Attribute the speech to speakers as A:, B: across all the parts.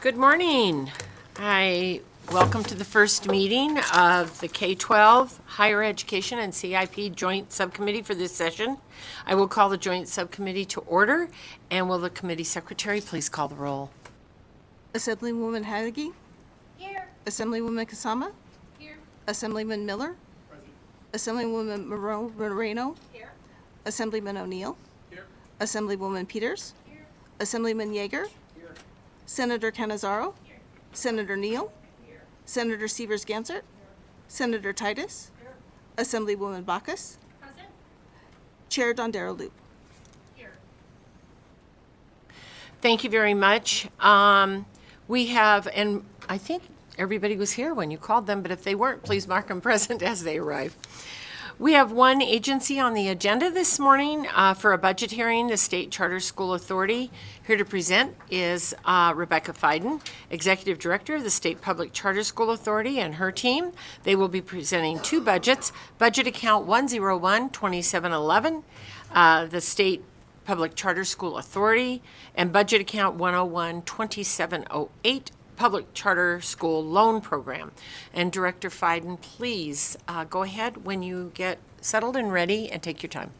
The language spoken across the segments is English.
A: Good morning. Welcome to the first meeting of the K12 Higher Education and CIP Joint Subcommittee for this session. I will call the Joint Subcommittee to order, and will the committee secretary please call the roll?
B: Assemblywoman Hagee?
C: Here.
B: Assemblywoman Kasama?
C: Here.
B: Assemblyman Miller?
D: Present.
B: Assemblywoman Moreno?
C: Here.
B: Assemblyman O'Neill?
D: Here.
B: Assemblywoman Peters?
C: Here.
B: Assemblyman Yeager?
D: Here.
B: Senator Cannizzaro?
C: Here.
B: Senator Neal?
C: Here.
B: Senator Severs-Gansert? Senator Titus?
C: Here.
B: Assemblywoman Bacchus?
C: Present.
B: Chair Dondero Loop.
C: Here.
A: Thank you very much. We have, and I think everybody was here when you called them, but if they weren't, please mark them present as they arrive. We have one agency on the agenda this morning for a budget hearing, the State Charter School Authority. Here to present is Rebecca Fiden, Executive Director of the State Public Charter School Authority, and her team. They will be presenting two budgets, Budget Account 101-2711, the State Public Charter School Authority, and Budget Account 101-2708, Public Charter School Loan Program. And Director Fiden, please go ahead when you get settled and ready, and take your time.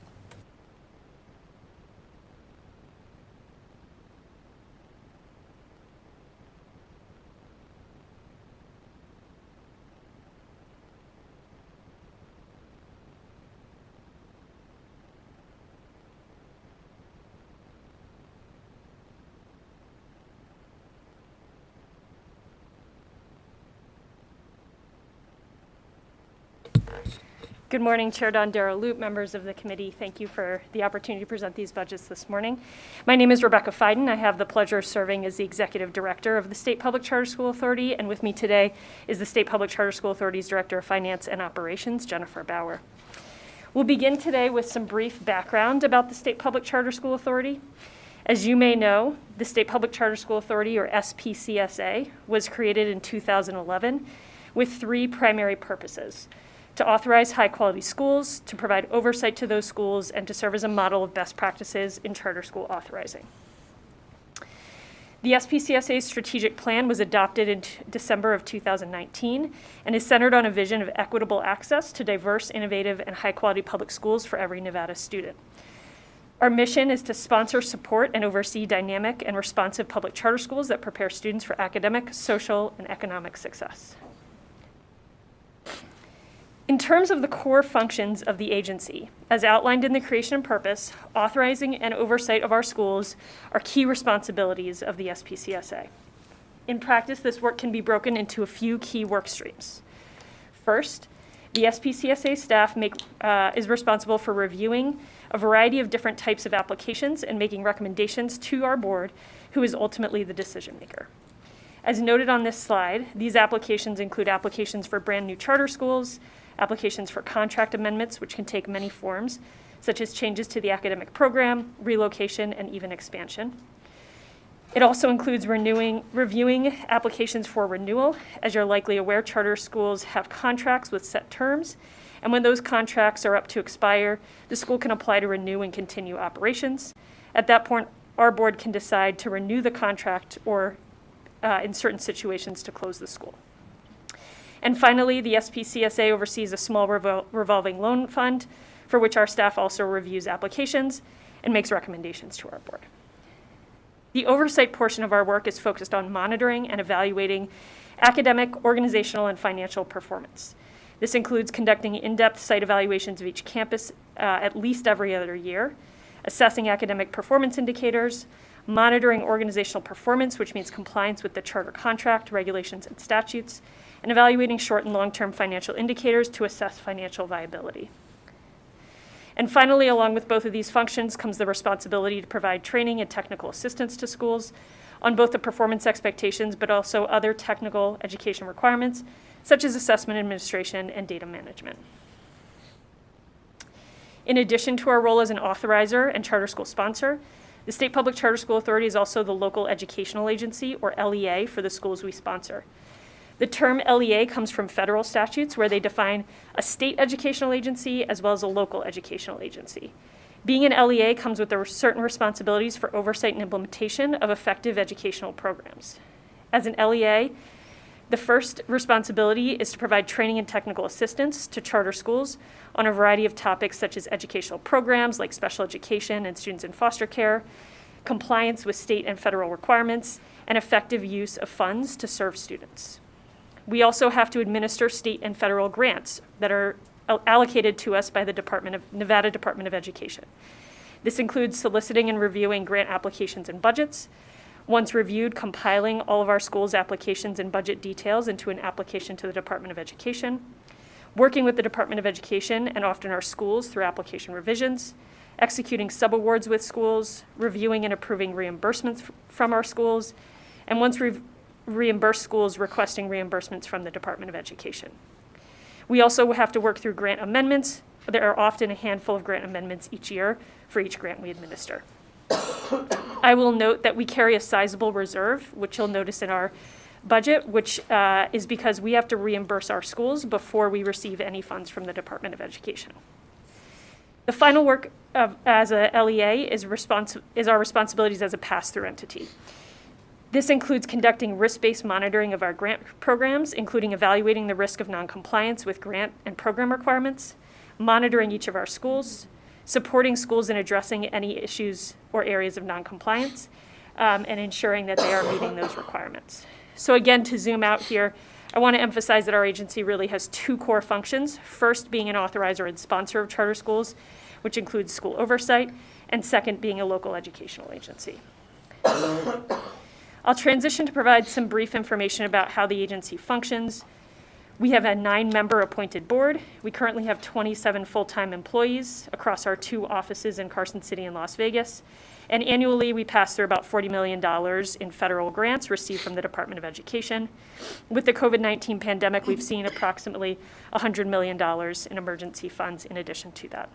E: Good morning, Chair Dondero Loop, members of the committee. Thank you for the opportunity to present these budgets this morning. My name is Rebecca Fiden. I have the pleasure of serving as the Executive Director of the State Public Charter School Authority, and with me today is the State Public Charter School Authority's Director of Finance and Operations, Jennifer Bauer. We'll begin today with some brief background about the State Public Charter School Authority. As you may know, the State Public Charter School Authority, or SPCSA, was created in 2011 with three primary purposes: to authorize high-quality schools, to provide oversight to those schools, and to serve as a model of best practices in charter school authorizing. The SPCSA's strategic plan was adopted in December of 2019 and is centered on a vision of equitable access to diverse, innovative, and high-quality public schools for every Nevada student. Our mission is to sponsor, support, and oversee dynamic and responsive public charter schools that prepare students for academic, social, and economic success. In terms of the core functions of the agency, as outlined in the creation and purpose, authorizing and oversight of our schools are key responsibilities of the SPCSA. In practice, this work can be broken into a few key work streams. First, the SPCSA staff is responsible for reviewing a variety of different types of applications and making recommendations to our board, who is ultimately the decision maker. As noted on this slide, these applications include applications for brand new charter schools, applications for contract amendments, which can take many forms, such as changes to the academic program, relocation, and even expansion. It also includes reviewing applications for renewal. As you're likely aware, charter schools have contracts with set terms, and when those contracts are up to expire, the school can apply to renew and continue operations. At that point, our board can decide to renew the contract or, in certain situations, to close the school. And finally, the SPCSA oversees a small revolving loan fund, for which our staff also reviews applications and makes recommendations to our board. The oversight portion of our work is focused on monitoring and evaluating academic, organizational, and financial performance. This includes conducting in-depth site evaluations of each campus at least every other year, assessing academic performance indicators, monitoring organizational performance, which means compliance with the charter contract, regulations, and statutes, and evaluating short and long-term financial indicators to assess financial viability. And finally, along with both of these functions comes the responsibility to provide training and technical assistance to schools on both the performance expectations, but also other technical education requirements, such as assessment administration and data management. In addition to our role as an authorizer and charter school sponsor, the State Public Charter School Authority is also the local educational agency, or LEA, for the schools we sponsor. The term LEA comes from federal statutes where they define a state educational agency as well as a local educational agency. Being an LEA comes with certain responsibilities for oversight and implementation of effective educational programs. As an LEA, the first responsibility is to provide training and technical assistance to charter schools on a variety of topics such as educational programs like special education and students in foster care, compliance with state and federal requirements, and effective use of funds to serve students. We also have to administer state and federal grants that are allocated to us by the Nevada Department of Education. This includes soliciting and reviewing grant applications and budgets. Once reviewed, compiling all of our schools' applications and budget details into an application to the Department of Education, working with the Department of Education and often our schools through application revisions, executing subawards with schools, reviewing and approving reimbursements from our schools, and once we've reimbursed schools, requesting reimbursements from the Department of Education. We also have to work through grant amendments. There are often a handful of grant amendments each year for each grant we administer. I will note that we carry a sizable reserve, which you'll notice in our budget, which is because we have to reimburse our schools before we receive any funds from the Department of Education. The final work as a LEA is our responsibilities as a pass-through entity. This includes conducting risk-based monitoring of our grant programs, including evaluating the risk of noncompliance with grant and program requirements, monitoring each of our schools, supporting schools in addressing any issues or areas of noncompliance, and ensuring that they are meeting those requirements. So again, to zoom out here, I want to emphasize that our agency really has two core functions. First, being an authorizer and sponsor of charter schools, which includes school oversight, and second, being a local educational agency. I'll transition to provide some brief information about how the agency functions. We have a 9-member appointed board. We currently have 27 full-time employees across our 2 offices in Carson City and Las Vegas. And annually, we pass through about $40 million in federal grants received from the Department of Education. With the COVID-19 pandemic, we've seen approximately $100 million in emergency funds in addition to that.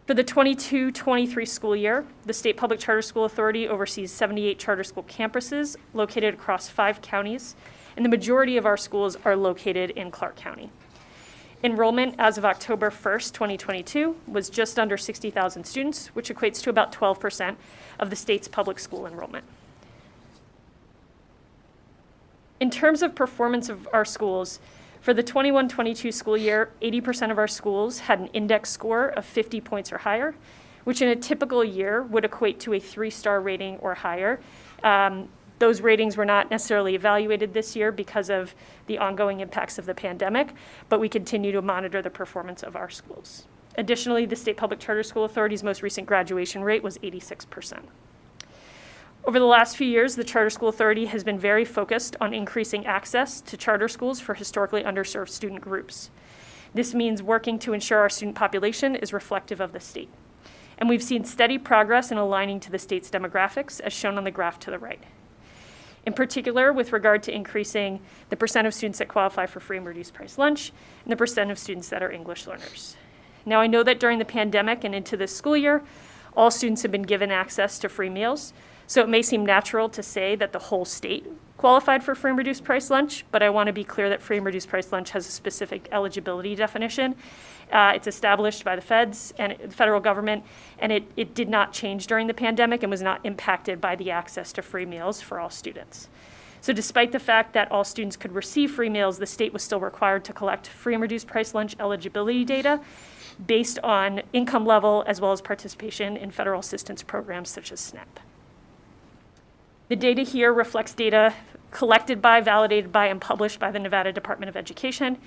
E: For the 22-23 school year, the State Public Charter School Authority oversees 78 charter school campuses located across 5 counties, and the majority of our schools are located in Clark County. Enrollment as of October 1st, 2022 was just under 60,000 students, which equates to about 12% of the state's public school enrollment. In terms of performance of our schools, for the 21-22 school year, 80% of our schools had an index score of 50 points or higher, which in a typical year would equate to a 3-star rating or higher. Those ratings were not necessarily evaluated this year because of the ongoing impacts of the pandemic, but we continue to monitor the performance of our schools. Additionally, the State Public Charter School Authority's most recent graduation rate was 86%. Over the last few years, the Charter School Authority has been very focused on increasing access to charter schools for historically underserved student groups. This means working to ensure our student population is reflective of the state. And we've seen steady progress in aligning to the state's demographics, as shown on the graph to the right. In particular, with regard to increasing the percent of students that qualify for free and reduced price lunch, and the percent of students that are English learners. Now, I know that during the pandemic and into this school year, all students have been given access to free meals, so it may seem natural to say that the whole state qualified for free and reduced price lunch, but I want to be clear that free and reduced price lunch has a specific eligibility definition. It's established by the feds and the federal government, and it did not change during the pandemic and was not impacted by the access to free meals for all students. So despite the fact that all students could receive free meals, the state was still required to collect free and reduced price lunch eligibility data based on income level as well as participation in federal assistance programs such as SNAP. The data here reflects data collected by, validated by, and published by the Nevada Department of Education.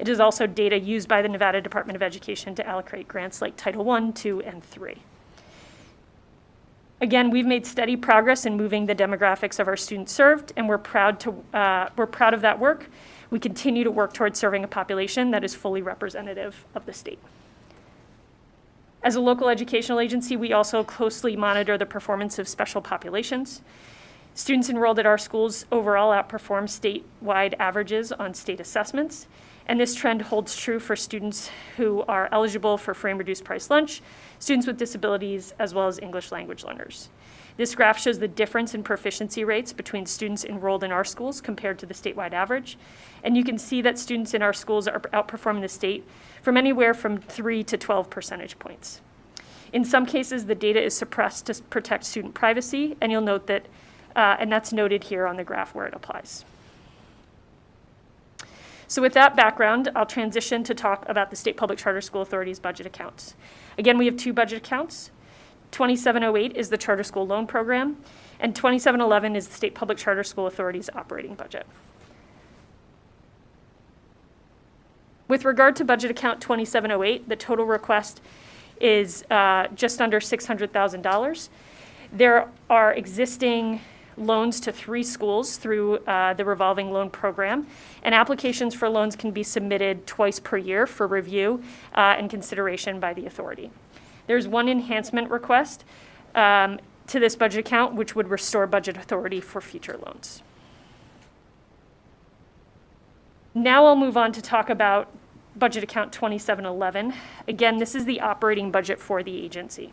E: It is also data used by the Nevada Department of Education to allocate grants like Title I, II, and III. Again, we've made steady progress in moving the demographics of our students served, and we're proud of that work. We continue to work towards serving a population that is fully representative of the state. As a local educational agency, we also closely monitor the performance of special populations. Students enrolled at our schools overall outperform statewide averages on state assessments, And this trend holds true for students who are eligible for free and reduced price lunch, students with disabilities, as well as English language learners. This graph shows the difference in proficiency rates between students enrolled in our schools compared to the statewide average. And you can see that students in our schools are outperforming the state from anywhere from 3 to 12 percentage points. In some cases, the data is suppressed to protect student privacy, and you'll note that, and that's noted here on the graph where it applies. So with that background, I'll transition to talk about the State Public Charter School Authority's budget accounts. Again, we have two budget accounts. 2708 is the Charter School Loan Program, and 2711 is the State Public Charter School Authority's operating budget. With regard to budget account 2708, the total request is just under $600,000. There are existing loans to 3 schools through the revolving loan program, and applications for loans can be submitted twice per year for review and consideration by the authority. There's one enhancement request to this budget account, which would restore budget authority for future loans. Now I'll move on to talk about budget account 2711. Again, this is the operating budget for the agency.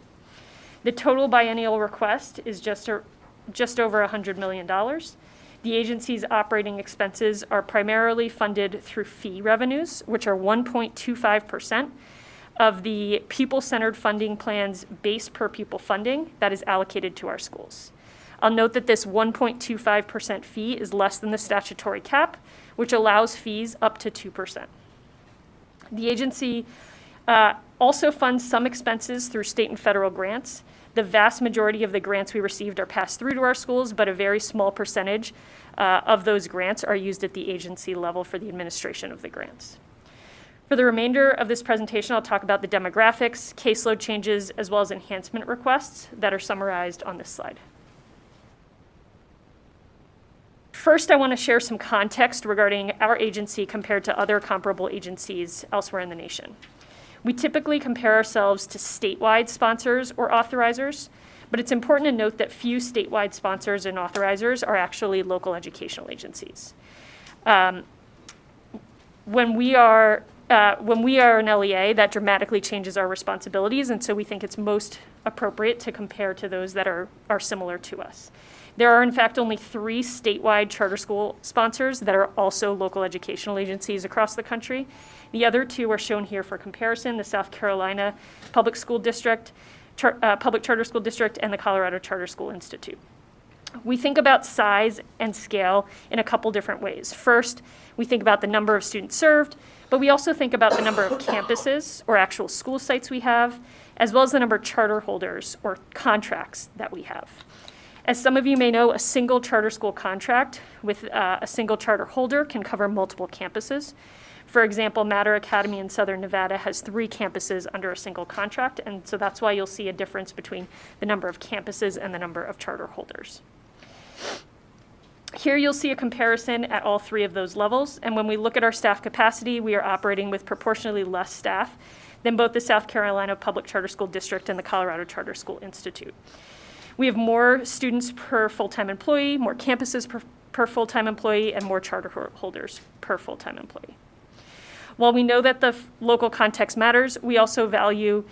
E: The total biennial request is just over $100 million. The agency's operating expenses are primarily funded through fee revenues, which are 1.25% of the pupil-centered funding plan's base per pupil funding that is allocated to our schools. I'll note that this 1.25% fee is less than the statutory cap, which allows fees up to 2%. The agency also funds some expenses through state and federal grants. The vast majority of the grants we received are passed through to our schools, but a very small percentage of those grants are used at the agency level for the administration of the grants. For the remainder of this presentation, I'll talk about the demographics, caseload changes, as well as enhancement requests that are summarized on this slide. First, I want to share some context regarding our agency compared to other comparable agencies elsewhere in the nation. We typically compare ourselves to statewide sponsors or authorizers, but it's important to note that few statewide sponsors and authorizers are actually local educational agencies. When we are an LEA, that dramatically changes our responsibilities, and so we think it's most appropriate to compare to those that are similar to us. There are, in fact, only 3 statewide charter school sponsors that are also local educational agencies across the country. The other 2 are shown here for comparison: the South Carolina Public School District, Public Charter School District, and the Colorado Charter School Institute. We think about size and scale in a couple different ways. First, we think about the number of students served, but we also think about the number of campuses or actual school sites we have, as well as the number of charter holders or contracts that we have. As some of you may know, a single charter school contract with a single charter holder can cover multiple campuses. For example, Mater Academy in Southern Nevada has 3 campuses under a single contract, and so that's why you'll see a difference between the number of campuses and the number of charter holders. Here you'll see a comparison at all 3 of those levels, and when we look at our staff capacity, we are operating with proportionally less staff than both the South Carolina Public Charter School District and the Colorado Charter School Institute. We have more students per full-time employee, more campuses per full-time employee, and more charter holders per full-time employee. While we know that the local context matters, we also value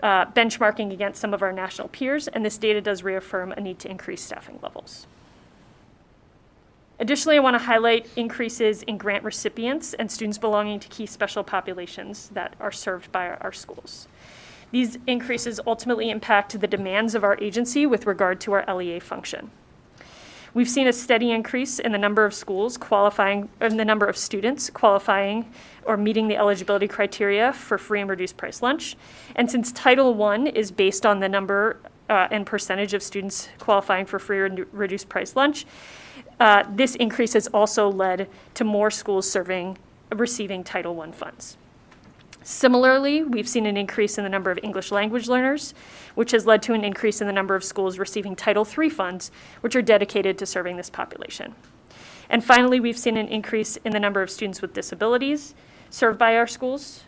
E: benchmarking against some of our national peers, and this data does reaffirm a need to increase staffing levels. Additionally, I want to highlight increases in grant recipients and students belonging to key special populations that are served by our schools. These increases ultimately impact the demands of our agency with regard to our LEA function. We've seen a steady increase in the number of schools qualifying, in the number of students qualifying or meeting the eligibility criteria for free and reduced price lunch. And since Title I is based on the number and percentage of students qualifying for free or reduced price lunch, this increase has also led to more schools receiving Title I funds. Similarly, we've seen an increase in the number of English language learners, which has led to an increase in the number of schools receiving Title III funds, which are dedicated to serving this population. And finally, we've seen an increase in the number of students with disabilities served by our schools.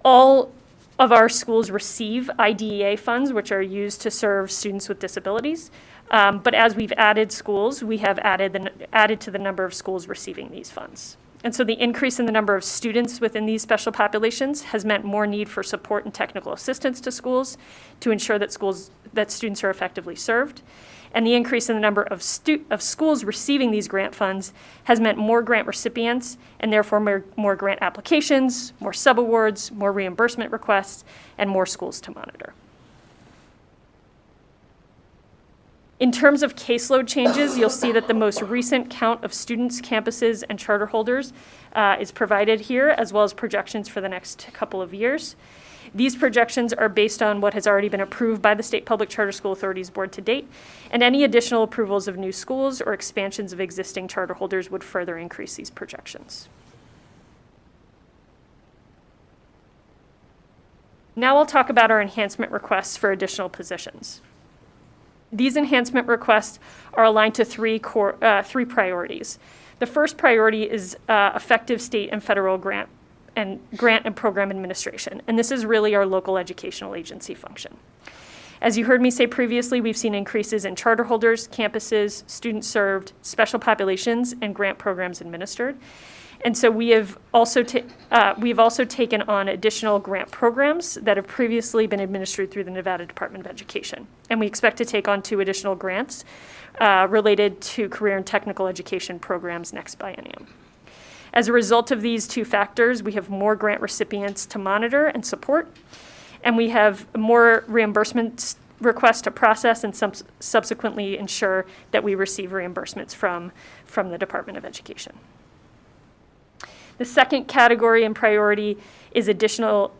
E: All of our schools receive IDEA funds, which are used to serve students with disabilities. But as we've added schools, we have added to the number of schools receiving these funds. And so the increase in the number of students within these special populations has meant more need for support and technical assistance to schools to ensure that students are effectively served. And the increase in the number of schools receiving these grant funds has meant more grant recipients and therefore more grant applications, more subawards, more reimbursement requests, and more schools to monitor. In terms of caseload changes, you'll see that the most recent count of students, campuses, and charter holders is provided here, as well as projections for the next couple of years. These projections are based on what has already been approved by the State Public Charter School Authorities Board to date, and any additional approvals of new schools or expansions of existing charter holders would further increase these projections. Now I'll talk about our enhancement requests for additional positions. These enhancement requests are aligned to three priorities. The first priority is effective state and federal grant and program administration, and this is really our local educational agency function. As you heard me say previously, we've seen increases in charter holders, campuses, students served, special populations, and grant programs administered. And so we've also taken on additional grant programs that have previously been administered through the Nevada Department of Education. And we expect to take on 2 additional grants related to career and technical education programs next biennium. As a result of these 2 factors, we have more grant recipients to monitor and support, and we have more reimbursement requests to process and subsequently ensure that we receive reimbursements from the Department of Education. The second category and priority is additional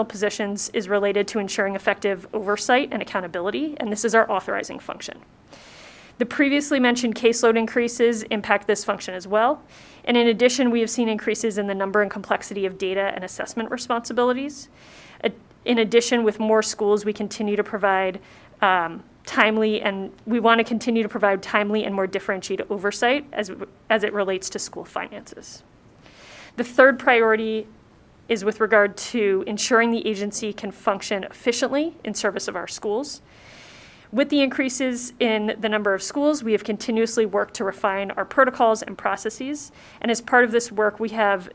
E: positions is related to ensuring effective oversight and accountability, and this is our authorizing function. The previously mentioned caseload increases impact this function as well, and in addition, we have seen increases in the number and complexity of data and assessment responsibilities. In addition, with more schools, we continue to provide timely and more differentiated oversight as it relates to school finances. The third priority is with regard to ensuring the agency can function efficiently in service of our schools. With the increases in the number of schools, we have continuously worked to refine our protocols and processes. And as part of this work, we have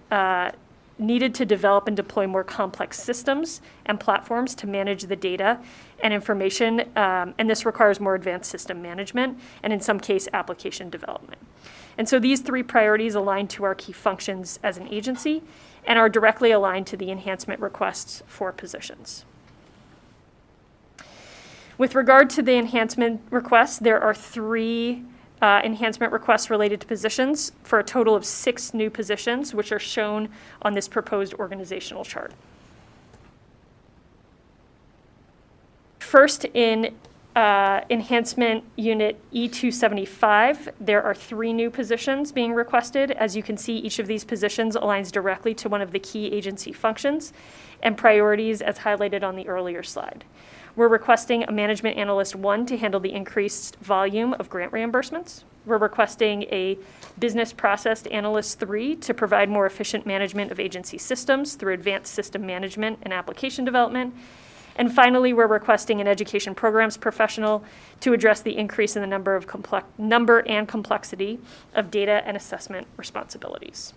E: needed to develop and deploy more complex systems and platforms to manage the data and information. And this requires more advanced system management and in some case, application development. And so these 3 priorities align to our key functions as an agency and are directly aligned to the enhancement requests for positions. With regard to the enhancement requests, there are 3 enhancement requests related to positions for a total of 6 new positions, which are shown on this proposed organizational chart. First, in Enhancement Unit E275, there are 3 new positions being requested. As you can see, each of these positions aligns directly to one of the key agency functions and priorities as highlighted on the earlier slide. We're requesting a Management Analyst 1 to handle the increased volume of grant reimbursements. We're requesting a Business Process Analyst 3 to provide more efficient management of agency systems through advanced system management and application development. And finally, we're requesting an Education Programs Professional to address the increase in the number and complexity of data and assessment responsibilities.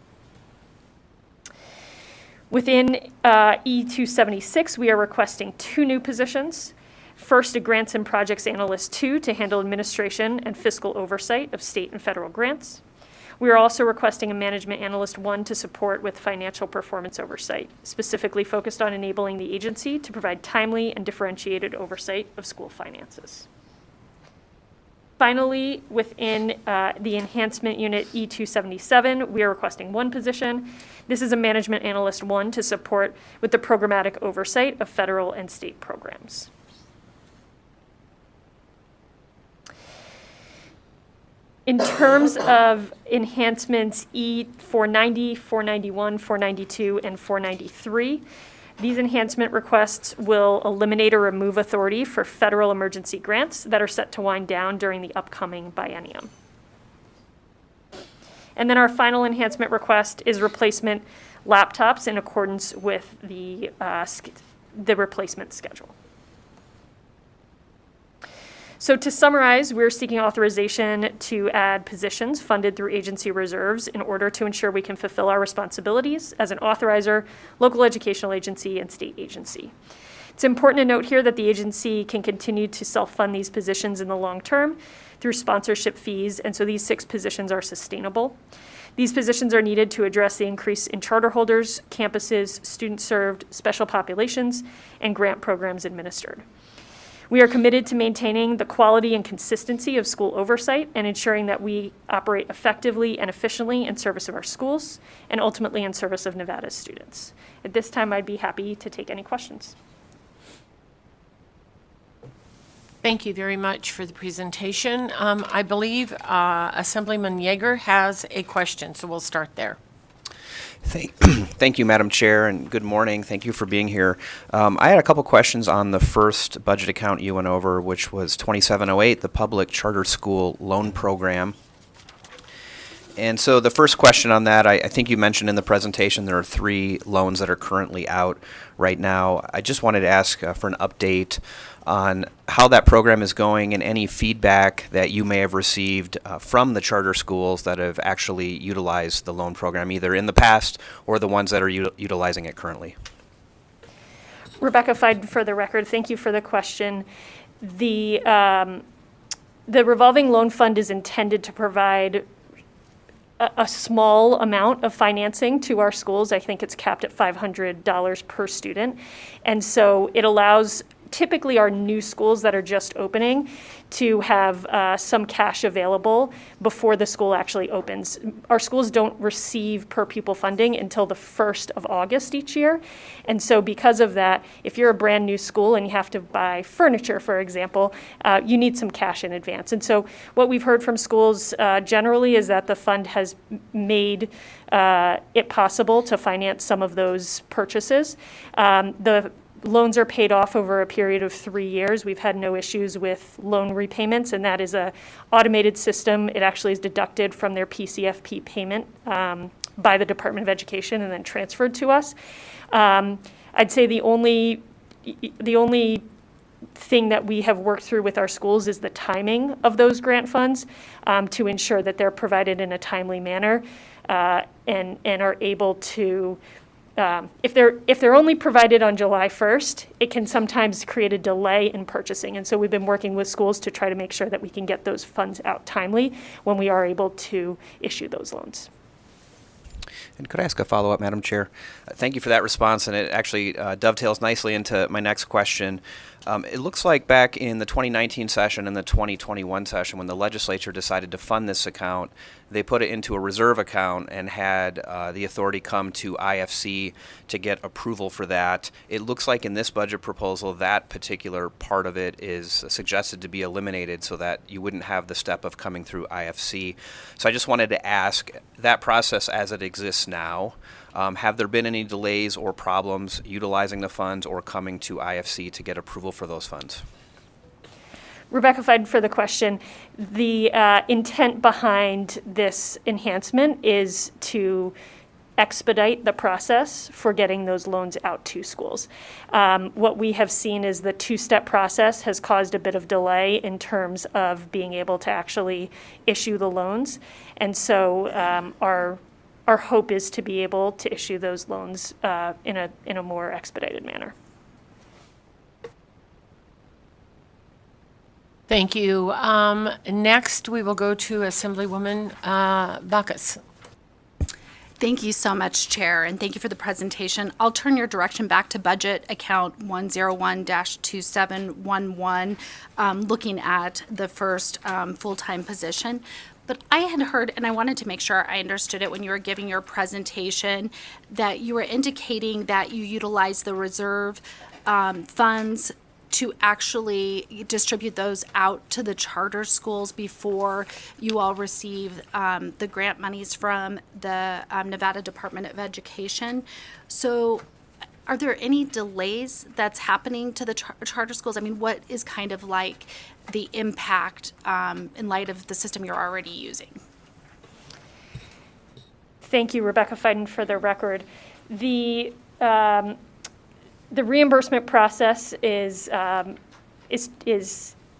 E: Within E276, we are requesting 2 new positions. First, a Grants and Projects Analyst 2 to handle administration and fiscal oversight of state and federal grants. We are also requesting a Management Analyst 1 to support with financial performance oversight, specifically focused on enabling the agency to provide timely and differentiated oversight of school finances. Finally, within the Enhancement Unit E277, we are requesting 1 position. This is a Management Analyst 1 to support with the programmatic oversight of federal and state programs. In terms of enhancements E490, 491, 492, and 493, these enhancement requests will eliminate or remove authority for federal emergency grants that are set to wind down during the upcoming biennium. And then our final enhancement request is replacement laptops in accordance with the replacement schedule. So to summarize, we're seeking authorization to add positions funded through agency reserves in order to ensure we can fulfill our responsibilities as an authorizer, local educational agency, and state agency. It's important to note here that the agency can continue to self-fund these positions in the long term through sponsorship fees, and so these 6 positions are sustainable. These positions are needed to address the increase in charter holders, campuses, students served, special populations, and grant programs administered. We are committed to maintaining the quality and consistency of school oversight and ensuring that we operate effectively and efficiently in service of our schools and ultimately in service of Nevada's students. At this time, I'd be happy to take any questions.
A: Thank you very much for the presentation. I believe Assemblyman Yeager has a question, so we'll start there.
C: Thank you, Madam Chair, and good morning. Thank you for being here. I had a couple questions on the first budget account you went over, which was 2708, the Public Charter School Loan Program. And so the first question on that, I think you mentioned in the presentation there are 3 loans that are currently out right now. I just wanted to ask for an update on how that program is going and any feedback that you may have received from the charter schools that have actually utilized the loan program, either in the past or the ones that are utilizing it currently.
E: Rebecca Fiden, for the record, thank you for the question. The revolving loan fund is intended to provide a small amount of financing to our schools. I think it's capped at $500 per student. And so it allows typically our new schools that are just opening to have some cash available before the school actually opens. Our schools don't receive per pupil funding until the 1st of August each year. And so because of that, if you're a brand new school and you have to buy furniture, for example, you need some cash in advance. And so what we've heard from schools generally is that the fund has made it possible to finance some of those purchases. The loans are paid off over a period of 3 years. We've had no issues with loan repayments, and that is a automated system. It actually is deducted from their PCFP payment by the Department of Education and then transferred to us. I'd say the only thing that we have worked through with our schools is the timing of those grant funds to ensure that they're provided in a timely manner and are able to if they're only provided on July 1st, it can sometimes create a delay in purchasing. And so we've been working with schools to try to make sure that we can get those funds out timely when we are able to issue those loans.
C: And could I ask a follow-up, Madam Chair? Thank you for that response, and it actually dovetails nicely into my next question. It looks like back in the 2019 session and the 2021 session, when the legislature decided to fund this account, they put it into a reserve account and had the authority come to IFC to get approval for that. It looks like in this budget proposal, that particular part of it is suggested to be eliminated so that you wouldn't have the step of coming through IFC. So I just wanted to ask, that process as it exists now, have there been any delays or problems utilizing the funds or coming to IFC to get approval for those funds?
E: Rebecca Fiden, for the question. The intent behind this enhancement is to expedite the process for getting those loans out to schools. What we have seen is the 2-step process has caused a bit of delay in terms of being able to actually issue the loans. And so our hope is to be able to issue those loans in a more expedited manner.
A: Thank you. Next, we will go to Assemblywoman Bacchus.
D: Thank you so much, Chair, and thank you for the presentation. I'll turn your direction back to budget account 101-2711, looking at the first full-time position. But I had heard, and I wanted to make sure I understood it when you were giving your presentation, that you were indicating that you utilize the reserve funds to actually distribute those out to the charter schools before you all receive the grant monies from the Nevada Department of Education. So are there any delays that's happening to the charter schools? I mean, what is kind of like the impact in light of the system you're already using?
E: Thank you, Rebecca Fiden, for the record. The reimbursement process is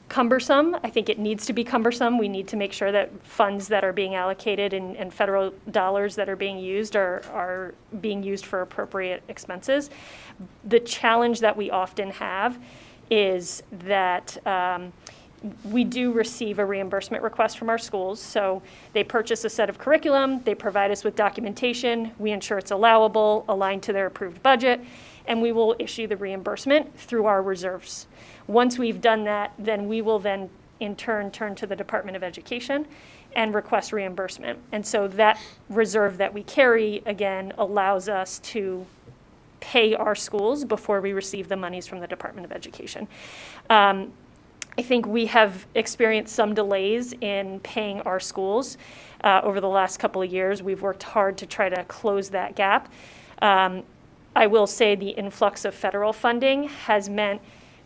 E: cumbersome. I think it needs to be cumbersome. We need to make sure that funds that are being allocated and federal dollars that are being used are being used for appropriate expenses. The challenge that we often have is that we do receive a reimbursement request from our schools. So they purchase a set of curriculum, they provide us with documentation, we ensure it's allowable, aligned to their approved budget, and we will issue the reimbursement through our reserves. Once we've done that, then we will then in turn turn to the Department of Education and request reimbursement. And so that reserve that we carry, again, allows us to pay our schools before we receive the monies from the Department of Education. I think we have experienced some delays in paying our schools over the last couple of years. We've worked hard to try to close that gap. I will say the influx of federal funding has meant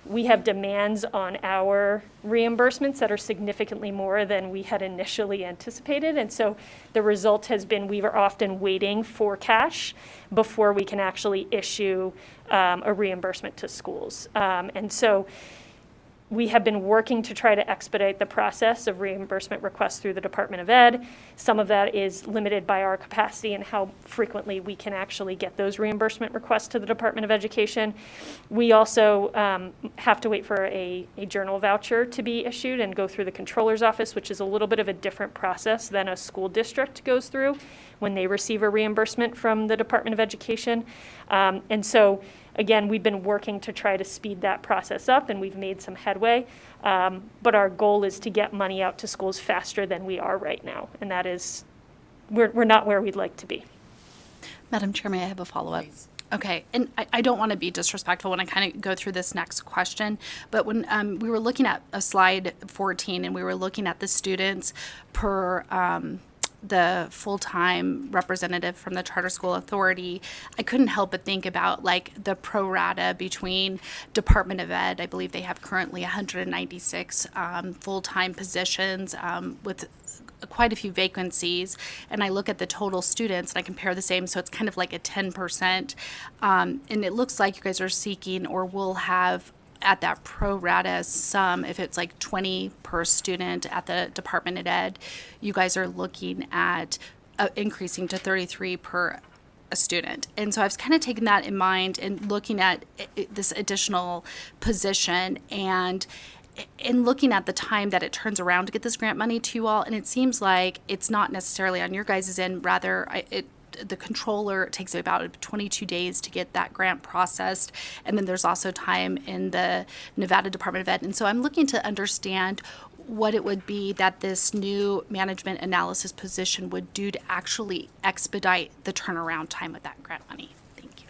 E: we have demands on our reimbursements that are significantly more than we had initially anticipated. And so the result has been we were often waiting for cash before we can actually issue a reimbursement to schools. And so we have been working to try to expedite the process of reimbursement requests through the Department of Ed. Some of that is limited by our capacity and how frequently we can actually get those reimbursement requests to the Department of Education. We also have to wait for a journal voucher to be issued and go through the controller's office, which is a little bit of a different process than a school district goes through when they receive a reimbursement from the Department of Education. And so again, we've been working to try to speed that process up, and we've made some headway. But our goal is to get money out to schools faster than we are right now, and that is, we're not where we'd like to be.
D: Madam Chair, may I have a follow-up? Okay, and I don't want to be disrespectful when I kind of go through this next question, but when we were looking at slide 14 and we were looking at the students per the full-time representative from the Charter School Authority, I couldn't help but think about like the pro rata between Department of Ed. I believe they have currently 196 full-time positions with quite a few vacancies, and I look at the total students and I compare the same, so it's kind of like a 10%, and it looks like you guys are seeking or will have at that pro rata sum, if it's like 20 per student at the Department of Ed, you guys are looking at increasing to 33 per a student. And so I was kind of taking that in mind and looking at this additional position and in looking at the time that it turns around to get this grant money to you all, and it seems like it's not necessarily on your guys' end, rather the controller, it takes about 22 days to get that grant processed. And then there's also time in the Nevada Department of Ed. And so I'm looking to understand what it would be that this new management analysis position would do to actually expedite the turnaround time of that grant money. Thank you.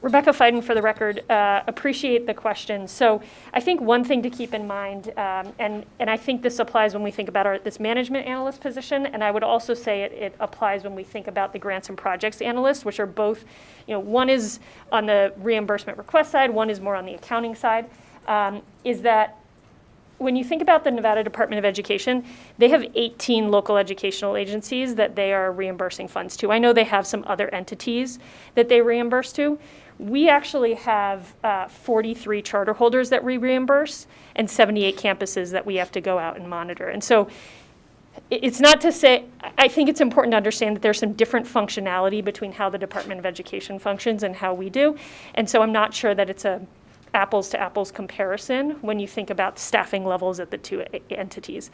E: Rebecca Fiden, for the record, appreciate the question. So I think one thing to keep in mind, and I think this applies when we think about this management analyst position, and I would also say it applies when we think about the grants and projects analyst, which are both, one is on the reimbursement request side, one is more on the accounting side, is that when you think about the Nevada Department of Education, they have 18 local educational agencies that they are reimbursing funds to. I know they have some other entities that they reimburse to. We actually have 43 charter holders that we reimburse and 78 campuses that we have to go out and monitor. And so it's not to say, I think it's important to understand that there's some different functionality between how the Department of Education functions and how we do. And so I'm not sure that it's a apples to apples comparison when you think about staffing levels at the two entities.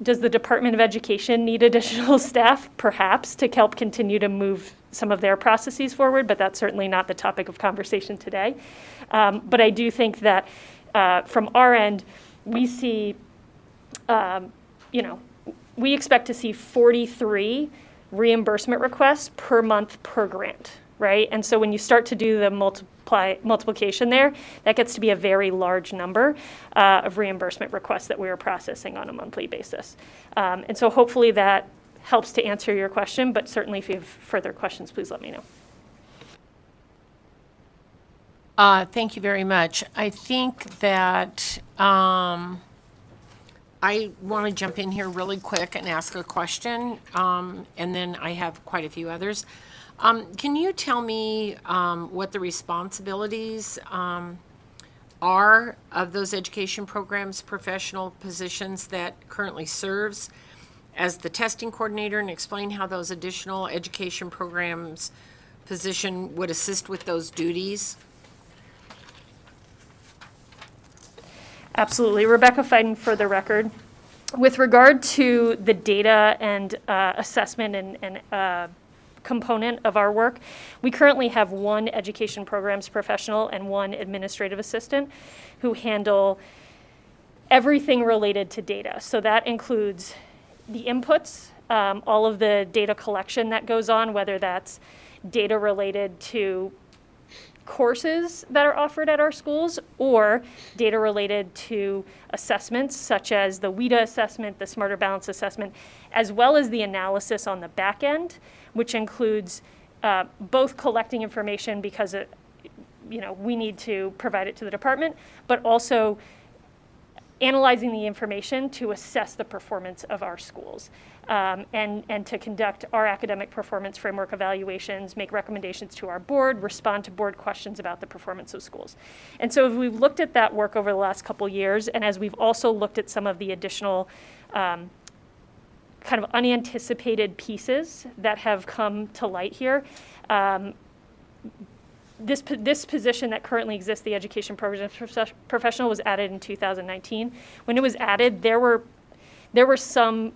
E: Does the Department of Education need additional staff? Perhaps, to help continue to move some of their processes forward, but that's certainly not the topic of conversation today. But I do think that from our end, we see, we expect to see 43 reimbursement requests per month per grant, right? And so when you start to do the multiplication there, that gets to be a very large number of reimbursement requests that we are processing on a monthly basis. And so hopefully that helps to answer your question, but certainly if you have further questions, please let me know.
A: Thank you very much. I think that I want to jump in here really quick and ask a question, and then I have quite a few others. Can you tell me what the responsibilities are of those education programs professional positions that currently serves as the testing coordinator, and explain how those additional education programs position would assist with those duties?
E: Absolutely. Rebecca Fiden for the record. With regard to the data and assessment and component of our work, we currently have one education programs professional and one administrative assistant who handle everything related to data. So that includes the inputs, all of the data collection that goes on, whether that's data related to courses that are offered at our schools or data related to assessments such as the WIDA assessment, the Smarter Balance assessment, as well as the analysis on the back end, which includes both collecting information because we need to provide it to the department, but also analyzing the information to assess the performance of our schools and to conduct our academic performance framework evaluations, make recommendations to our board, respond to board questions about the performance of schools. And so we've looked at that work over the last couple years, and as we've also looked at some of the additional kind of unanticipated pieces that have come to light here, this position that currently exists, the education programs professional, was added in 2019. When it was added, there were some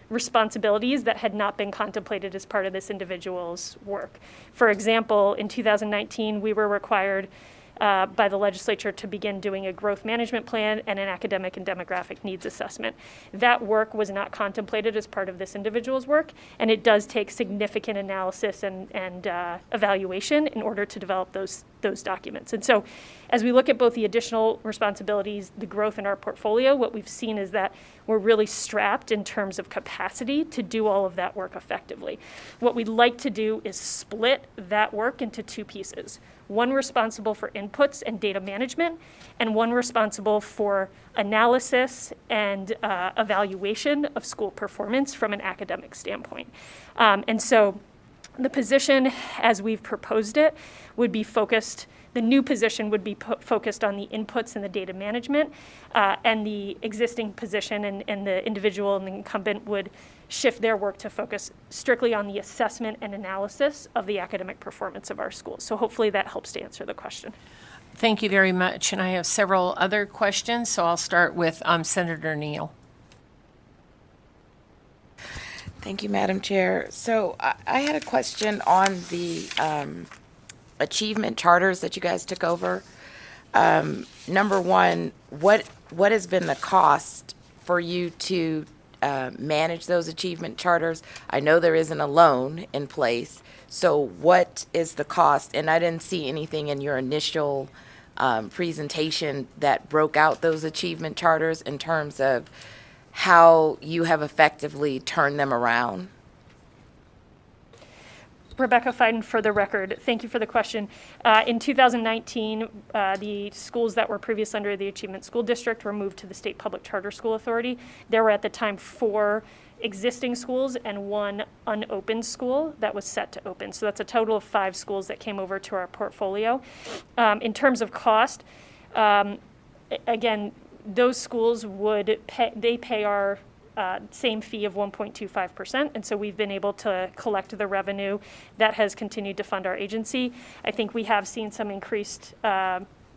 E: responsibilities that had not been contemplated as part of this individual's work. For example, in 2019, we were required by the legislature to begin doing a growth management plan and an academic and demographic needs assessment. That work was not contemplated as part of this individual's work, and it does take significant analysis and evaluation in order to develop those documents. And so as we look at both the additional responsibilities, the growth in our portfolio, what we've seen is that we're really strapped in terms of capacity to do all of that work effectively. What we'd like to do is split that work into two pieces. One responsible for inputs and data management, and one responsible for analysis and evaluation of school performance from an academic standpoint. And so the position, as we've proposed it, would be focused, the new position would be focused on the inputs and the data management, and the existing position and the individual and the incumbent would shift their work to focus strictly on the assessment and analysis of the academic performance of our schools. So hopefully that helps to answer the question.
A: Thank you very much. And I have several other questions, so I'll start with Senator Neal.
F: Thank you, Madam Chair. So I had a question on the achievement charters that you guys took over. Number one, what has been the cost for you to manage those achievement charters? I know there isn't a loan in place, so what is the cost? And I didn't see anything in your initial presentation that broke out those achievement charters in terms of how you have effectively turned them around.
E: Rebecca Fiden for the record. Thank you for the question. In 2019, the schools that were previously under the Achievement School District were moved to the State Public Charter School Authority. There were at the time 4 existing schools and 1 unopened school that was set to open. So that's a total of 5 schools that came over to our portfolio. In terms of cost, again, those schools would pay our same fee of 1.25%, and so we've been able to collect the revenue that has continued to fund our agency. I think we have seen some increased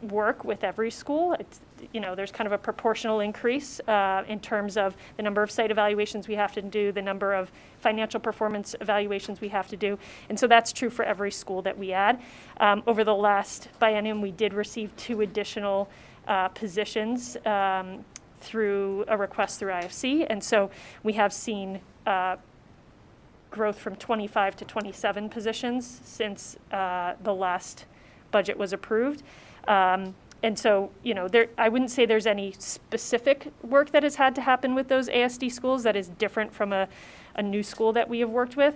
E: work with every school. It's, there's kind of a proportional increase in terms of the number of site evaluations we have to do, the number of financial performance evaluations we have to do, and so that's true for every school that we add. Over the last biennium, we did receive 2 additional positions through a request through IFC, and so we have seen growth from 25 to 27 positions since the last budget was approved. And so, I wouldn't say there's any specific work that has had to happen with those ASD schools that is different from a new school that we have worked with.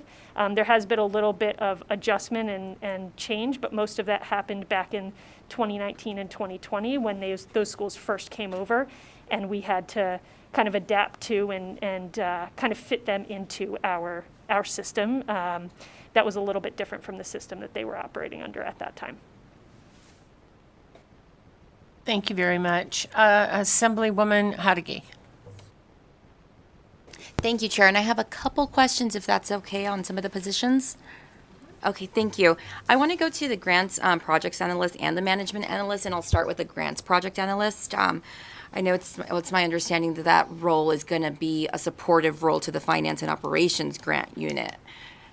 E: There has been a little bit of adjustment and change, but most of that happened back in 2019 and 2020 when those schools first came over, and we had to kind of adapt to and kind of fit them into our system. That was a little bit different from the system that they were operating under at that time.
A: Thank you very much. Assemblywoman Hadigi.
G: Thank you, Chair. And I have a couple questions, if that's okay, on some of the positions. Okay, thank you. I want to go to the grants projects analyst and the management analyst, and I'll start with the grants project analyst. I know it's my understanding that that role is going to be a supportive role to the finance and operations grant unit.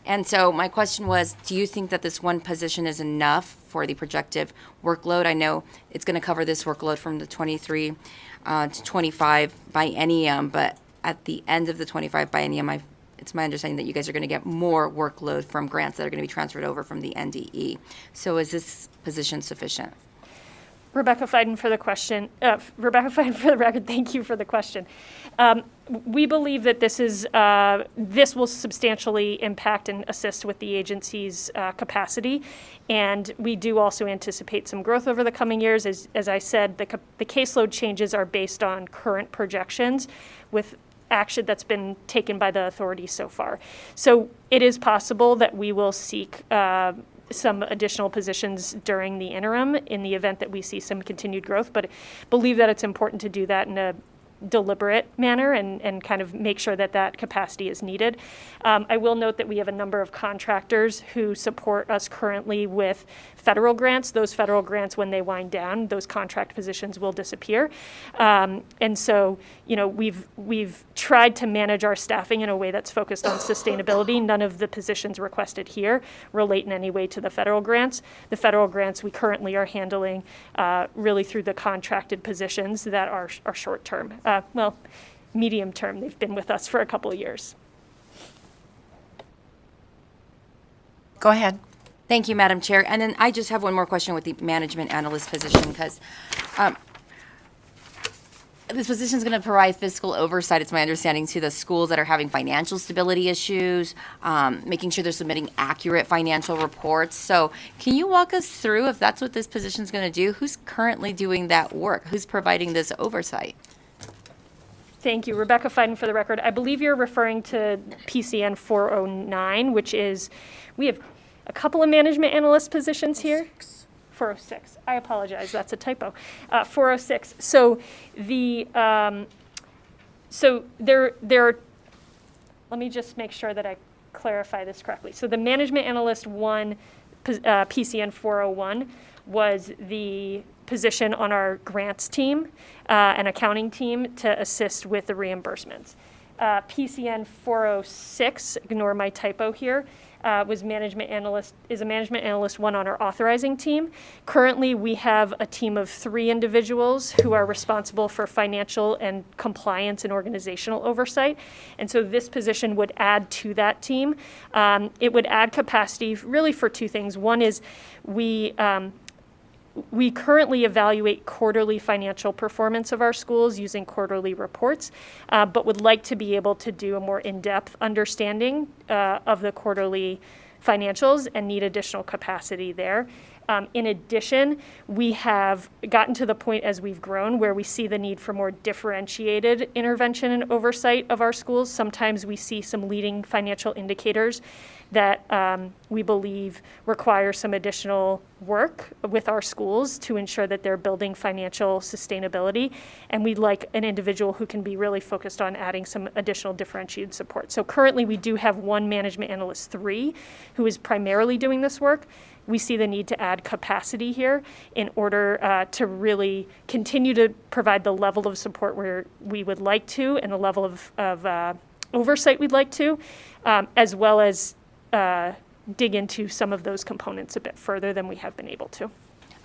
G: And so my question was, do you think that this one position is enough for the projected workload? I know it's going to cover this workload from the 23 to 25 biennium, but at the end of the 25 biennium, it's my understanding that you guys are going to get more workload from grants that are going to be transferred over from the NDE. So is this position sufficient?
E: Rebecca Fiden for the question. Rebecca Fiden for the record, thank you for the question. We believe that this will substantially impact and assist with the agency's capacity, and we do also anticipate some growth over the coming years. As I said, the caseload changes are based on current projections with action that's been taken by the authorities so far. So it is possible that we will seek some additional positions during the interim in the event that we see some continued growth, but believe that it's important to do that in a deliberate manner and kind of make sure that that capacity is needed. I will note that we have a number of contractors who support us currently with federal grants. Those federal grants, when they wind down, those contract positions will disappear. And so, we've tried to manage our staffing in a way that's focused on sustainability. None of the positions requested here relate in any way to the federal grants. The federal grants we currently are handling really through the contracted positions that are short-term. Medium term. They've been with us for a couple of years.
A: Go ahead.
G: Thank you, Madam Chair. And then I just have one more question with the management analyst position, because this position is going to provide fiscal oversight, it's my understanding, to the schools that are having financial stability issues, making sure they're submitting accurate financial reports. So can you walk us through, if that's what this position is going to do, who's currently doing that work? Who's providing this oversight?
E: Thank you. Rebecca Fiden for the record. I believe you're referring to PCN 409, which is, we have a couple of management analyst positions here. 406. I apologize. That's a typo. 406. So there are, let me just make sure that I clarify this correctly. So the management analyst one, PCN 401, was the position on our grants team and accounting team to assist with the reimbursements. PCN 406, ignore my typo here, is a management analyst one on our authorizing team. Currently, we have a team of 3 individuals who are responsible for financial and compliance and organizational oversight. And so this position would add to that team. It would add capacity really for 2 things. One is we currently evaluate quarterly financial performance of our schools using quarterly reports, but would like to be able to do a more in-depth understanding of the quarterly financials and need additional capacity there. In addition, we have gotten to the point as we've grown where we see the need for more differentiated intervention and oversight of our schools. Sometimes we see some leading financial indicators that we believe require some additional work with our schools to ensure that they're building financial sustainability. And we'd like an individual who can be really focused on adding some additional differentiated support. So currently we do have one management analyst 3 who is primarily doing this work. We see the need to add capacity here in order to really continue to provide the level of support where we would like to and the level of oversight we'd like to, as well as dig into some of those components a bit further than we have been able to.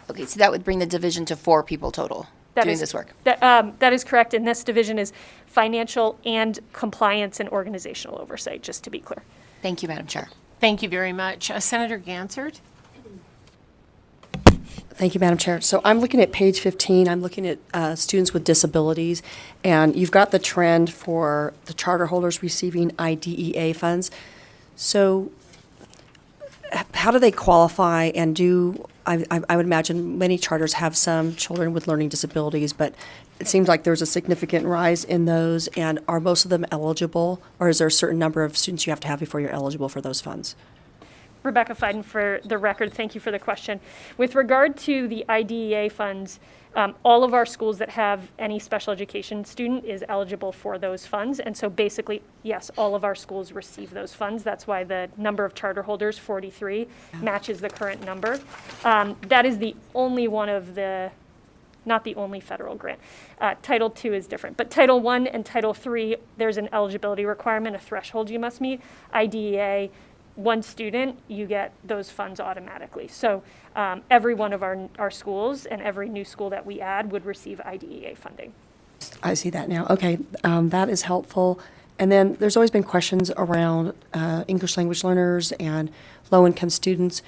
G: Okay, so that would bring the division to 4 people total doing this work.
E: That is correct, and this division is financial and compliance and organizational oversight, just to be clear.
G: Thank you, Madam Chair.
A: Thank you very much. Senator Gansert?
H: Thank you, Madam Chair. So I'm looking at page 15. I'm looking at students with disabilities, and you've got the trend for the charter holders receiving IDEA funds. So how do they qualify and I would imagine many charters have some children with learning disabilities, but it seems like there's a significant rise in those. And are most of them eligible, or is there a certain number of students you have to have before you're eligible for those funds?
E: Rebecca Fiden for the record, thank you for the question. With regard to the IDEA funds, All of our schools that have any special education student is eligible for those funds. And so basically, yes, all of our schools receive those funds. That's why the number of charter holders, 43, matches the current number. That is the only one of the, not the only federal grant. Title II is different. But Title I and Title III, there's an eligibility requirement, a threshold you must meet. IDEA, one student, you get those funds automatically. So every one of our schools and every new school that we add would receive IDEA funding.
H: I see that now. Okay, that is helpful. And then there's always been questions around English language learners and low-income students.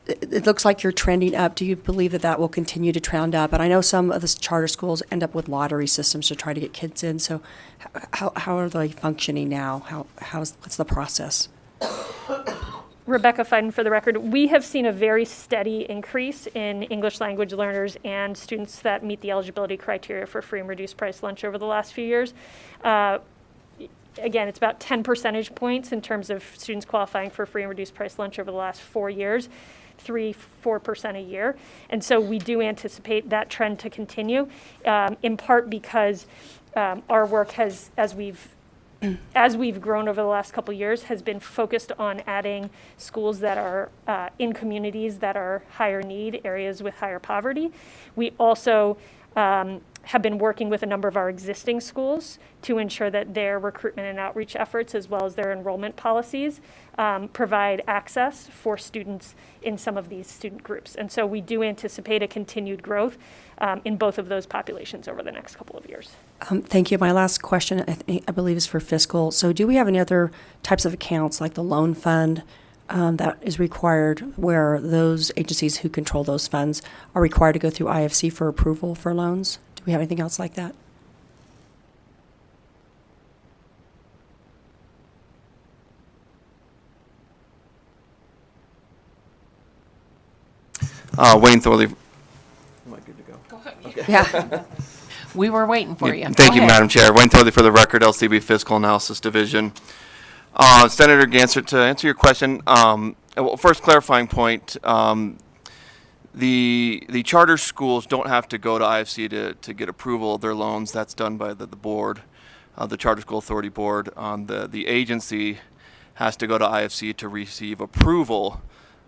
H: It looks like you're trending up. Do you believe that that will continue to trend up? And I know some of the charter schools end up with lottery systems to try to get kids in. So how are they functioning now? What's the process?
E: Rebecca Fiden, for the record, we have seen a very steady increase in English language learners and students that meet the eligibility criteria for free and reduced price lunch over the last few years. Again, it's about 10 percentage points in terms of students qualifying for free and reduced price lunch over the last 4 years, 3-4% a year. And so we do anticipate that trend to continue, in part because our work has, as we've grown over the last couple of years, has been focused on adding schools that are in communities that are higher need, areas with higher poverty. We also have been working with a number of our existing schools to ensure that their recruitment and outreach efforts, as well as their enrollment policies, provide access for students in some of these student groups. And so we do anticipate a continued growth in both of those populations over the next couple of years.
H: Thank you. My last question, I believe, is for fiscal. So do we have any other types of accounts, like the loan fund, that is required, where those agencies who control those funds are required to go through IFC for approval for loans? Do we have anything else like that?
I: Wayne Thorley. Am I good to go?
A: Go ahead.
I: Okay.
A: Yeah. We were waiting for you.
I: Thank
A: Go
I: you,
A: ahead.
I: Madam Chair. Wayne Thorley for the record, LCB Fiscal Analysis Division. Senator Gansert, to answer your question, well, first clarifying point, the charter schools don't have to go to IFC to get approval of their loans. That's done by the board, the Charter School Authority Board. The agency has to go to IFC to receive approval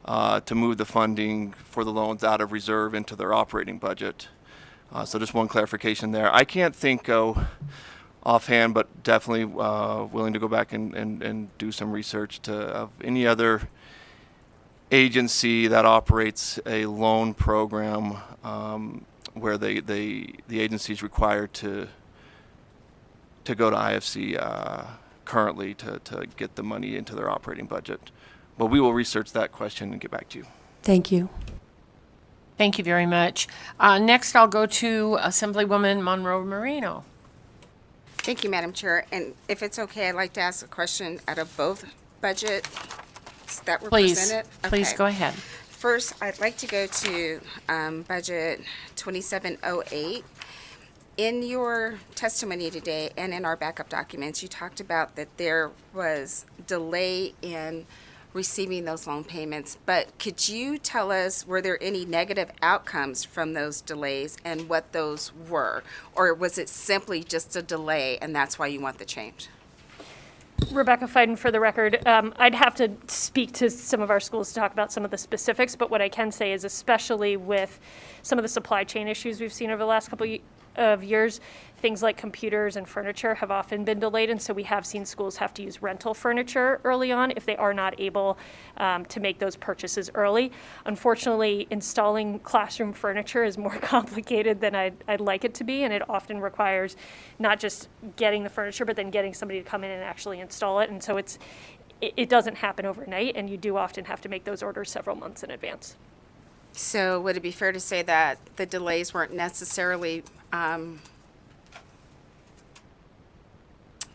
I: to move the funding for the loans out of reserve into their operating budget. So just one clarification there. I can't think offhand, but definitely willing to go back and do some research of any other agency that operates a loan program where the agency is required to go to IFC currently to get the money into their operating budget. But we will research that question and get back to you.
H: Thank you.
A: Thank you very much. Next, I'll go to Assemblywoman Monroe Marino.
J: Thank you, Madam Chair. And if it's okay, I'd like to ask a question out of both budgets that were
A: Please,
J: presented.
A: please
J: Okay.
A: go ahead.
J: First, I'd like to go to Budget 2708. In your testimony today and in our backup documents, you talked about that there was delay in receiving those loan payments, but could you tell us, were there any negative outcomes from those delays and what those were? Or was it simply just a delay and that's why you want the change?
E: Rebecca Fiden, for the record, I'd have to speak to some of our schools to talk about some of the specifics, but what I can say is, especially with some of the supply chain issues we've seen over the last couple of years, things like computers and furniture have often been delayed, and so we have seen schools have to use rental furniture early on if they are not able to make those purchases early. Unfortunately, installing classroom furniture is more complicated than I'd like it to be, and it often requires not just getting the furniture, but then getting somebody to come in and actually install it, and so it doesn't happen overnight, and you do often have to make those orders several months in advance.
J: So would it be fair to say that the delays weren't necessarily, the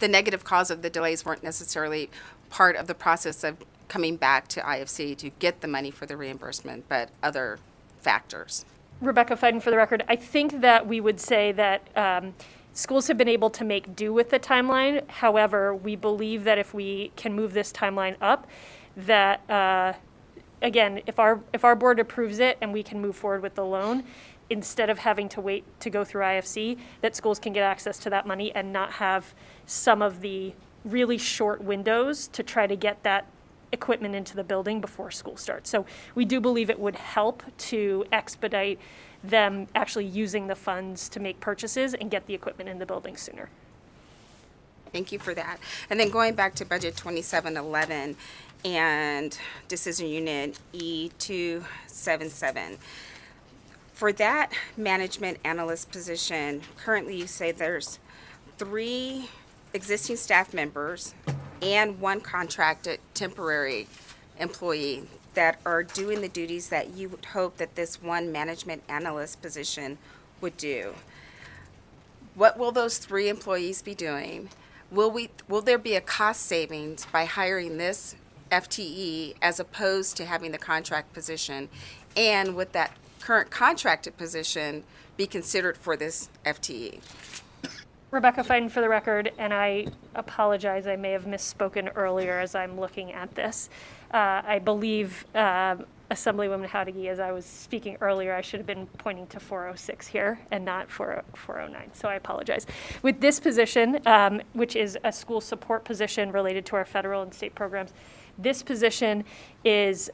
J: negative cause of the delays weren't necessarily part of the process of coming back to IFC to get the money for the reimbursement, but other factors?
E: Rebecca Fiden, for the record, I think that we would say that schools have been able to make do with the timeline. However, we believe that if we can move this timeline up, that again, if our board approves it and we can move forward with the loan, instead of having to wait to go through IFC, that schools can get access to that money and not have some of the really short windows to try to get that equipment into the building before school starts. So we do believe it would help to expedite them actually using the funds to make purchases and get the equipment in the building sooner.
J: Thank you for that. And then going back to budget 2711 and decision unit E277. For that management analyst position, currently you say there's 3 existing staff members and 1 contracted temporary employee that are doing the duties that you would hope that this one management analyst position would do. What will those 3 employees be doing? Will there be a cost savings by hiring this FTE as opposed to having the contract position? And would that current contracted position be considered for this FTE?
E: Rebecca Fiden for the record, and I apologize, I may have misspoken earlier as I'm looking at this. I believe Assemblywoman Howdy, as I was speaking earlier, I should have been pointing to 406 here and not 409, so I apologize. With this position, which is a school support position related to our federal and state programs, this position is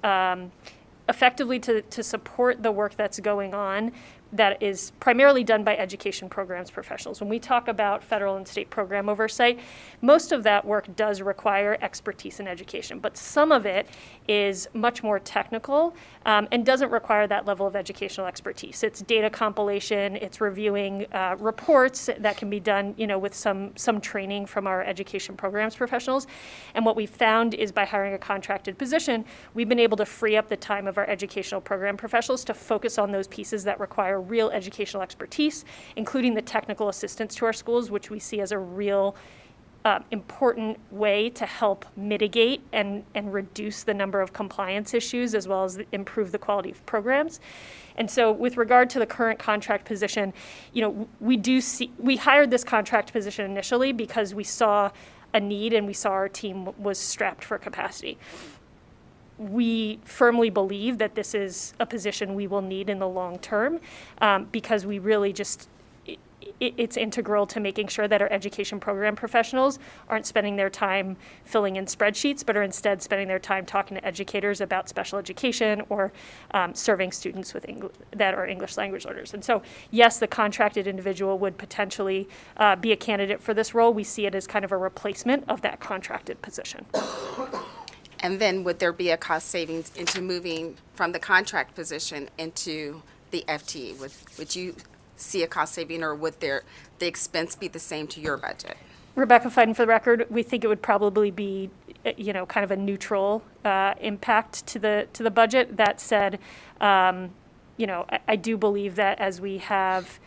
E: effectively to support the work that's going on that is primarily done by education programs professionals. When we talk about federal and state program oversight, most of that work does require expertise in education, but some of it is much more technical and doesn't require that level of educational expertise. It's data compilation, it's reviewing reports that can be done, with some training from our education programs professionals. And what we found is by hiring a contracted position, we've been able to free up the time of our educational program professionals to focus on those pieces that require real educational expertise, including the technical assistance to our schools, which we see as a real important way to help mitigate and reduce the number of compliance issues as well as improve the quality of programs. And so with regard to the current contract position, we hired this contract position initially because we saw a need and we saw our team was strapped for capacity. We firmly believe that this is a position we will need in the long term because we really it's integral to making sure that our education program professionals aren't spending their time filling in spreadsheets, but are instead spending their time talking to educators about special education or serving students with that are English language learners. And so, yes, the contracted individual would potentially be a candidate for this role. We see it as kind of a replacement of that contracted position.
J: And then would there be a cost savings into moving from the contract position into the FTE? Would you see a cost saving, or would the expense be the same to your budget?
E: Rebecca Fiden for the record, we think it would probably be, kind of a neutral impact to the budget. That said, I do believe that as we have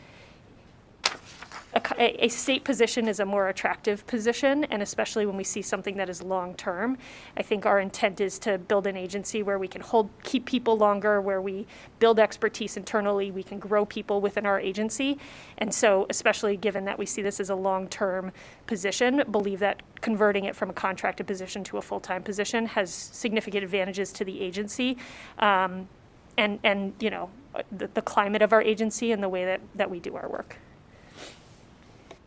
E: a state position is a more attractive position, and especially when we see something that is long-term. I think our intent is to build an agency where we can keep people longer, where we build expertise internally, we can grow people within our agency. And so, especially given that we see this as a long-term position, believe that converting it from a contracted position to a full-time position has significant advantages to the agency, and the climate of our agency and the way that we do our work.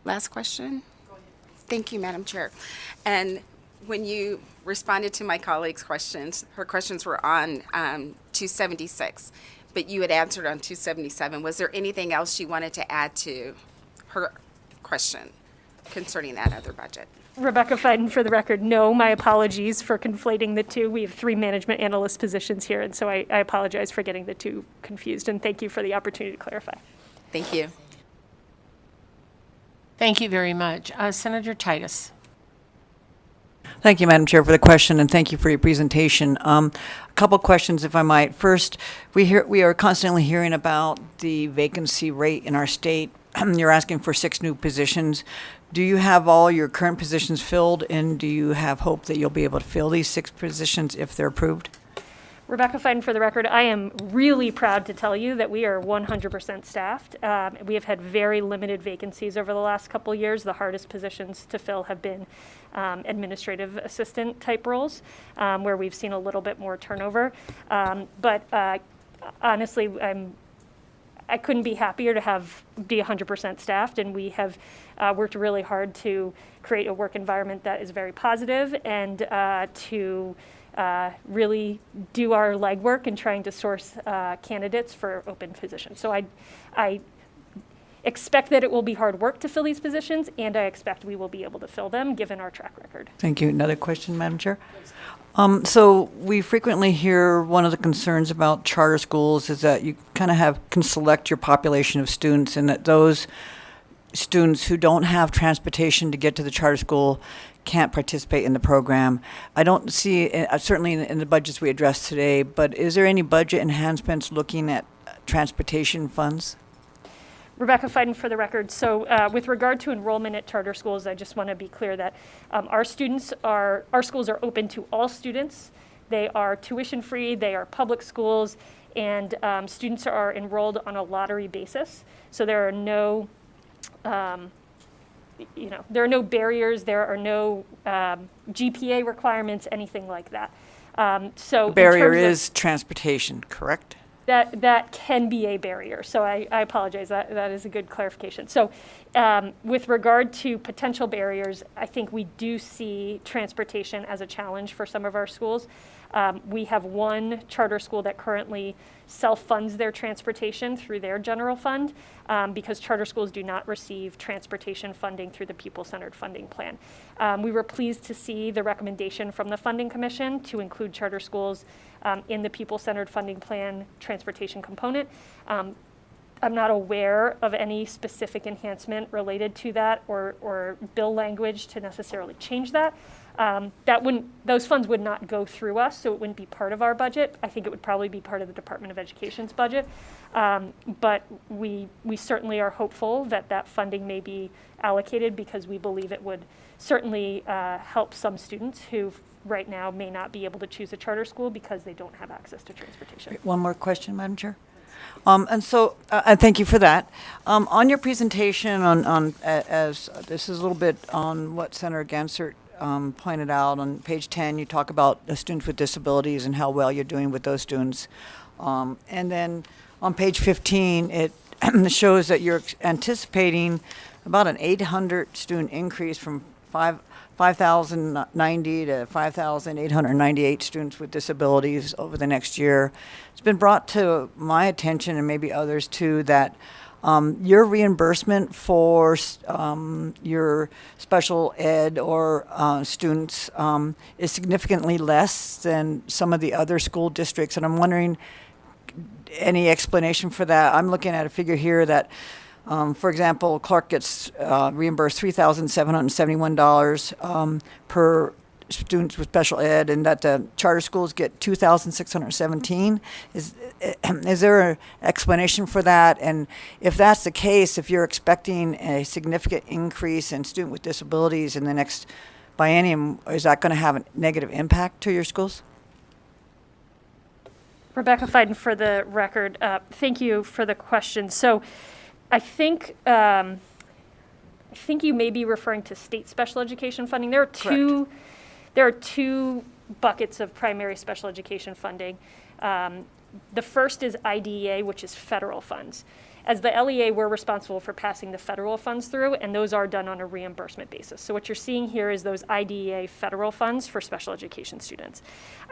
J: Last question? Thank you, Madam Chair. And when you responded to my colleague's questions, her questions were on 276, but you had answered on 277. Was there anything else you wanted to add to her question concerning that other budget?
E: Rebecca Fiden for the record, no, my apologies for conflating the two. We have 3 management analyst positions here, and so I apologize for getting the two confused, and thank you for the opportunity to clarify.
J: Thank you.
A: Thank you very much. Senator Titus.
K: Thank you, Madam Chair, for the question, and thank you for your presentation. A couple questions, if I might. First, we are constantly hearing about the vacancy rate in our state. You're asking for 6 new positions. Do you have all your current positions filled, and do you have hope that you'll be able to fill these 6 positions if they're approved?
E: Rebecca Fiden for the record, I am really proud to tell you that we are 100% staffed. We have had very limited vacancies over the last couple of years. The hardest positions to fill have been administrative assistant type roles, where we've seen a little bit more turnover. But honestly, I couldn't be happier to be 100% staffed, and we have worked really hard to create a work environment that is very positive and to really do our legwork in trying to source candidates for open positions. So I expect that it will be hard work to fill these positions, and I expect we will be able to fill them given our track record.
K: Thank you. Another question, Madam Chair? So we frequently hear one of the concerns about charter schools is that you kind of can select your population of students, and that those students who don't have transportation to get to the charter school can't participate in the program. I don't see, certainly in the budgets we addressed today, but is there any budget enhancements looking at transportation funds?
E: Rebecca Fiden for the record. So with regard to enrollment at charter schools, I just want to be clear that our schools are open to all students. They are tuition free, they are public schools, and students are enrolled on a lottery basis. So there are no there are no barriers, there are no GPA requirements, anything like that. So
K: The barrier
E: in terms of-
K: is transportation, correct?
E: That can be a barrier. So I apologize. That is a good clarification. So with regard to potential barriers, I think we do see transportation as a challenge for some of our schools. We have one charter school that currently self-funds their transportation through their general fund because charter schools do not receive transportation funding through the People-Centered Funding Plan. We were pleased to see the recommendation from the Funding Commission to include charter schools in the People-Centered Funding Plan transportation component. I'm not aware of any specific enhancement related to that or bill language to necessarily change that. Those funds would not go through us, so it wouldn't be part of our budget. I think it would probably be part of the Department of Education's budget. But we certainly are hopeful that funding may be allocated because we believe it would certainly help some students who right now may not be able to choose a charter school because they don't have access to transportation.
K: One more question, Madam Chair. And thank you for that. On your presentation as this is a little bit on what Senator Gansert pointed out on page 10, you talk about the students with disabilities and how well you're doing with those students. And then on page 15, it shows that you're anticipating about an 800 student increase from 5,090 to 5,898 students with disabilities over the next year. It's been brought to my attention, and maybe others too, that your reimbursement for your special ed or students is significantly less than some of the other school districts. And I'm wondering, any explanation for that? I'm looking at a figure here that for example, Clark gets reimbursed $3,771 per students with special ed, and that the charter schools get $2,617. Is there an explanation for that? And if that's the case, if you're expecting a significant increase in student with disabilities in the next biennium, is that going to have a negative impact to your schools?
E: Rebecca Fiden for the record. Thank you for the question. So I think you may be referring to state special education funding. There are two buckets of primary special education funding. The first is IDEA, which is federal funds. As the LEA, we're responsible for passing the federal funds through, and those are done on a reimbursement basis. So what you're seeing here is those IDEA federal funds for special education students.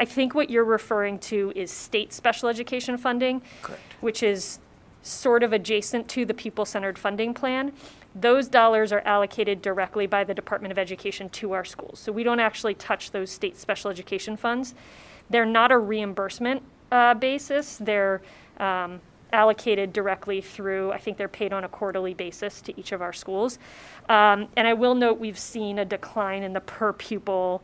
E: I think what you're referring to is state special education funding,
K: Correct.
E: which is sort of adjacent to the People-Centered Funding Plan. Those dollars are allocated directly by the Department of Education to our schools. So we don't actually touch those state special education funds. They're not a reimbursement basis. They're allocated directly through, I think they're paid on a quarterly basis to each of our schools. And I will note we've seen a decline in the per pupil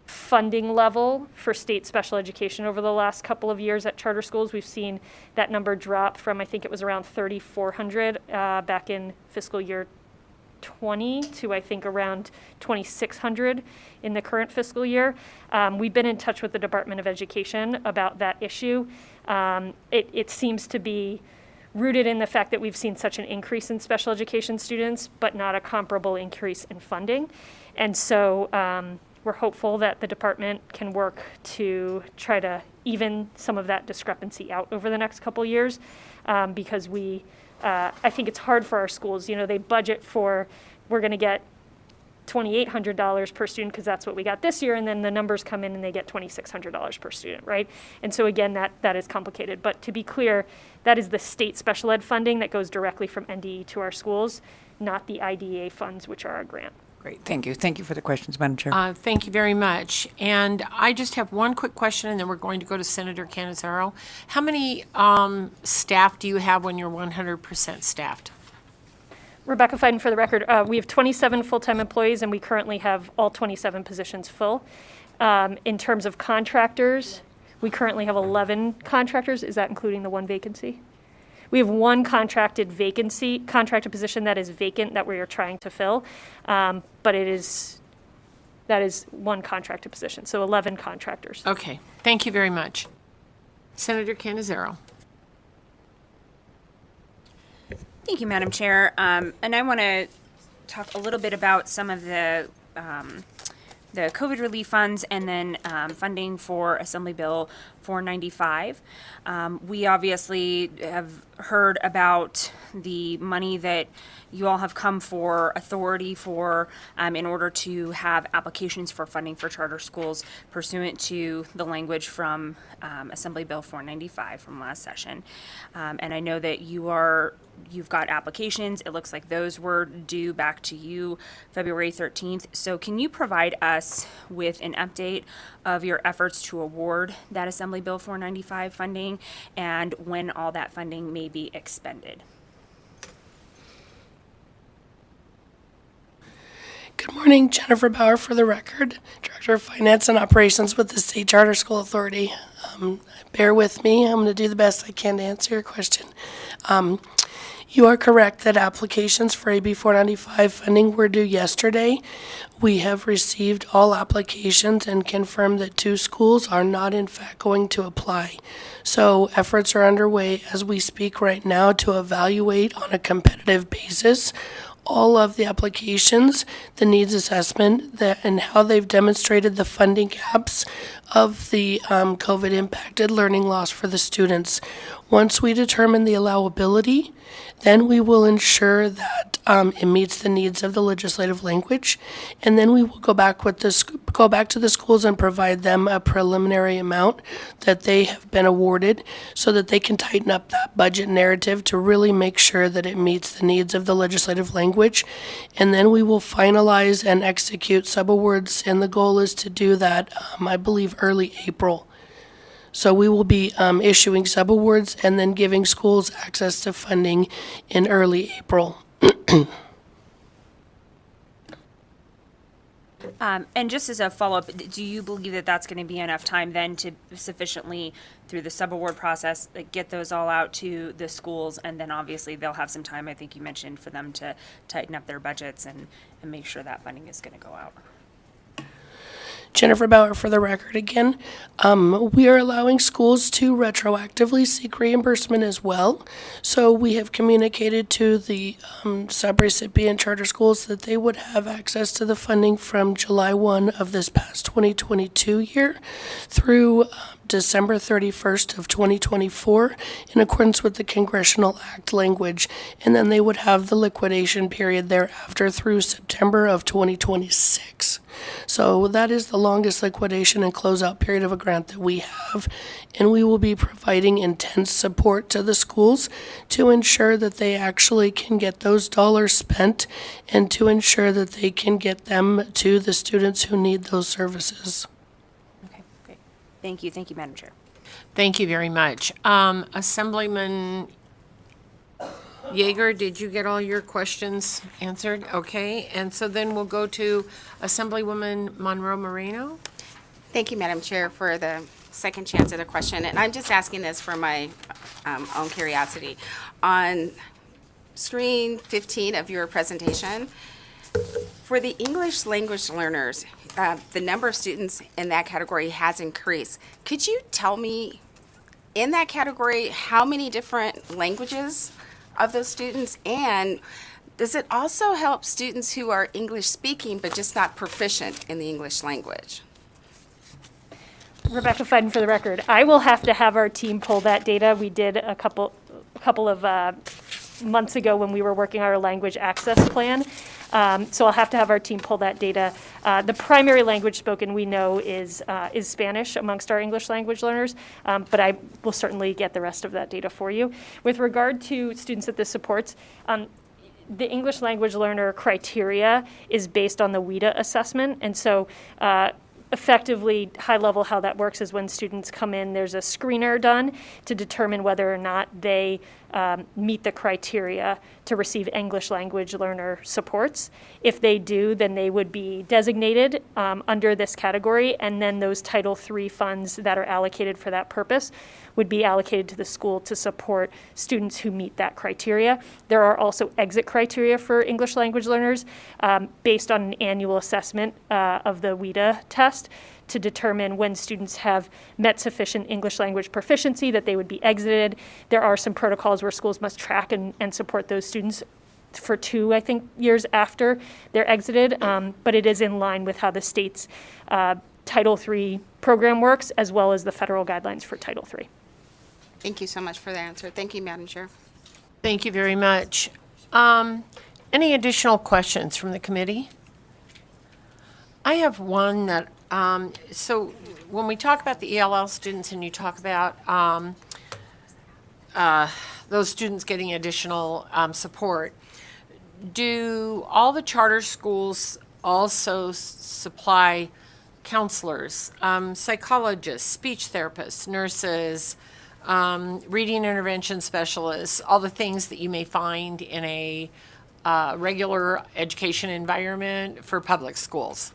E: funding level for state special education over the last couple of years at charter schools. We've seen that number drop from, I think it was around 3,400 back in fiscal year 20 to I think around 2,600 in the current fiscal year. We've been in touch with the Department of Education about that issue. It seems to be rooted in the fact that we've seen such an increase in special education students, but not a comparable increase in funding. And so We're hopeful that the department can work to try to even some of that discrepancy out over the next couple years, because I think it's hard for our schools. You know, they budget for, we're going to get $2,800 per student because that's what we got this year, and then the numbers come in and they get $2,600 per student, right? And so again, that is complicated. But to be clear, that is the state special ed funding that goes directly from NDE to our schools, not the IDEA funds, which are a grant.
K: Great, thank you. Thank you for the questions, Madam Chair.
A: Thank you very much. And I just have one quick question, and then we're going to go to Senator Canizaro. How many staff do you have when you're 100% staffed?
E: Rebecca Fiden, for the record, we have 27 full-time employees, and we currently have all 27 positions full. In terms of contractors, we currently have 11 contractors. Is that including the one vacancy? We have one contracted position that is vacant that we are trying to fill, but that is one contracted position, so 11 contractors.
A: Okay, thank you very much. Senator Canizaro.
L: Thank you, Madam Chair. And I want to talk a little bit about some of the COVID relief funds and then funding for Assembly Bill 495. We obviously have heard about the money that you all have come for authority for in order to have applications for funding for charter schools pursuant to the language from Assembly Bill 495 from last session. And I know that you've got applications. It looks like those were due back to you February 13th. So can you provide us with an update of your efforts to award that Assembly Bill 495 funding and when all that funding may be expended?
M: Good morning, Jennifer Bauer for the record, Director of Finance and Operations with the State Charter School Authority. Bear with me, I'm going to do the best I can to answer your question. You are correct that applications for AB 495 funding were due yesterday. We have received all applications and confirmed that 2 schools are not in fact going to apply. So efforts are underway as we speak right now to evaluate on a competitive basis all of the applications, the needs assessment, and how they've demonstrated the funding gaps of the COVID impacted learning loss for the students. Once we determine the allowability, then we will ensure that it meets the needs of the legislative language, and then we will go back to the schools and provide them a preliminary amount that they have been awarded so that they can tighten up that budget narrative to really make sure that it meets the needs of the legislative language. And then we will finalize and execute subawards, and the goal is to do that, I believe, early April. So we will be issuing subawards and then giving schools access to funding in early April.
L: And just as a follow-up, do you believe that that's going to be enough time then to sufficiently, through the subaward process, get those all out to the schools? And then obviously they'll have some time, I think you mentioned, for them to tighten up their budgets and make sure that funding is going to go out.
M: Jennifer Bauer for the record again. We are allowing schools to retroactively seek reimbursement as well. So we have communicated to the subrecipient charter schools that they would have access to the funding from July 1 of this past 2022 year through December 31st of 2024 in accordance with the Congressional Act language. And then they would have the liquidation period thereafter through September of 2026. So that is the longest liquidation and closeout period of a grant that we have, and we will be providing intense support to the schools to ensure that they actually can get those dollars spent and to ensure that they can get them to the students who need those services.
L: Okay, great. Thank you, Madam Chair.
A: Thank you very much. Assemblyman Yeager, did you get all your questions answered? Okay, and so then we'll go to Assemblywoman Monroe Moreno.
J: Thank you, Madam Chair, for the second chance at a question. And I'm just asking this for my own curiosity. On screen 15 of your presentation, for the English language learners, the number of students in that category has increased. Could you tell me, in that category, how many different languages of those students, and Does it also help students who are English speaking but just not proficient in the English language?
E: Rebecca Fiden for the record. I will have to have our team pull that data. We did a couple of months ago when we were working on our language access plan. So I'll have to have our team pull that data. The primary language spoken we know is Spanish amongst our English language learners, but I will certainly get the rest of that data for you. With regard to students that this supports, the English language learner criteria is based on the WIDA assessment, and so effectively, high level, how that works is when students come in, there's a screener done to determine whether or not they meet the criteria to receive English language learner supports. If they do, then they would be designated under this category, and then those Title III funds that are allocated for that purpose would be allocated to the school to support students who meet that criteria. There are also exit criteria for English language learners based on an annual assessment of the WIDA test to determine when students have met sufficient English language proficiency that they would be exited. There are some protocols where schools must track and support those students for 2, I think, years after they're exited, but it is in line with how the state's Title III program works, as well as the federal guidelines for Title III.
J: Thank you so much for the answer. Thank you, Madam Chair.
A: Thank you very much. Any additional questions from the committee? I have one that, so when we talk about the ELL students and you talk about those students getting additional support, do all the charter schools also supply counselors, psychologists, speech therapists, nurses, reading intervention specialists, all the things that you may find in a regular education environment for public schools?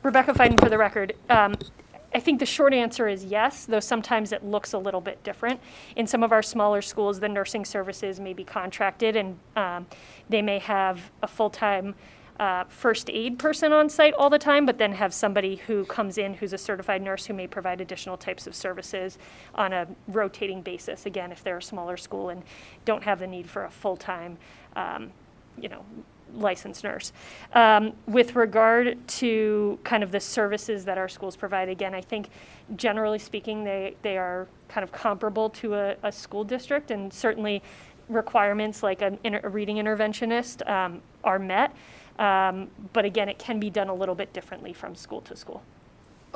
E: Rebecca Fiden for the record. I think the short answer is yes, though sometimes it looks a little bit different. In some of our smaller schools, the nursing services may be contracted, and they may have a full-time first aid person on site all the time, but then have somebody who comes in who's a certified nurse who may provide additional types of services on a rotating basis, again, if they're a smaller school and don't have the need for a full-time, licensed nurse. With regard to kind of the services that our schools provide, again, I think generally speaking, they are kind of comparable to a school district, and certainly requirements like a reading interventionist are met. But again, it can be done a little bit differently from school to school.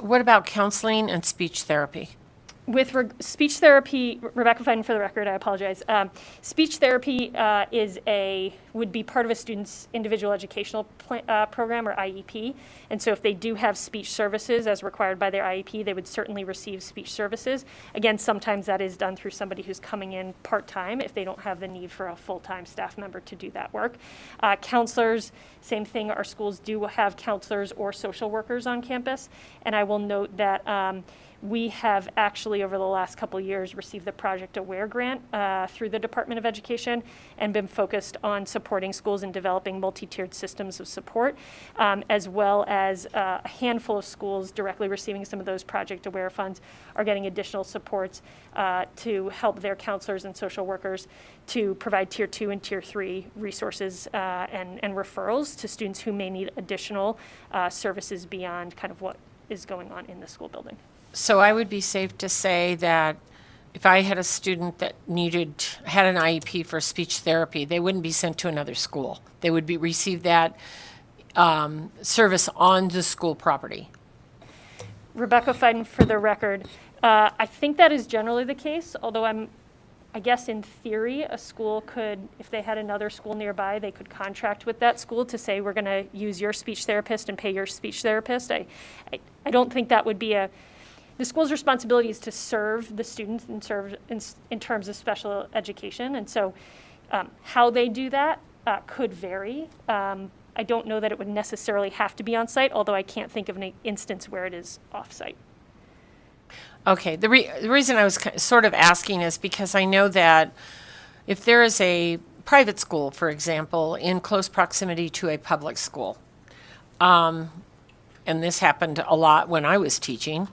A: What about counseling and speech therapy?
E: With speech therapy, Rebecca Fiden for the record, I apologize. Speech therapy would be part of a student's individual educational program or IEP. And so if they do have speech services as required by their IEP, they would certainly receive speech services. Again, sometimes that is done through somebody who's coming in part-time if they don't have the need for a full-time staff member to do that work. Counselors, same thing. Our schools do have counselors or social workers on campus. And I will note that we have actually, over the last couple of years, received the Project Aware grant through the Department of Education and been focused on supporting schools in developing multi-tiered systems of support, as well as a handful of schools directly receiving some of those Project Aware funds are getting additional supports to help their counselors and social workers to provide Tier 2 and Tier 3 resources and referrals to students who may need additional services beyond kind of what is going on in the school building.
A: So I would be safe to say that if I had a student that had an IEP for speech therapy, they wouldn't be sent to another school. They would receive that service on the school property.
E: Rebecca Fiden for the record. I think that is generally the case, although I guess in theory, a school could, if they had another school nearby, they could contract with that school to say, we're going to use your speech therapist and pay your speech therapist. I don't think that would be the school's responsibility is to serve the students and serve in terms of special education. And so how they do that could vary. I don't know that it would necessarily have to be on site, although I can't think of an instance where it is off site.
A: Okay, the reason I was sort of asking is because I know that if there is a private school, for example, in close proximity to a public school, and this happened a lot when I was teaching,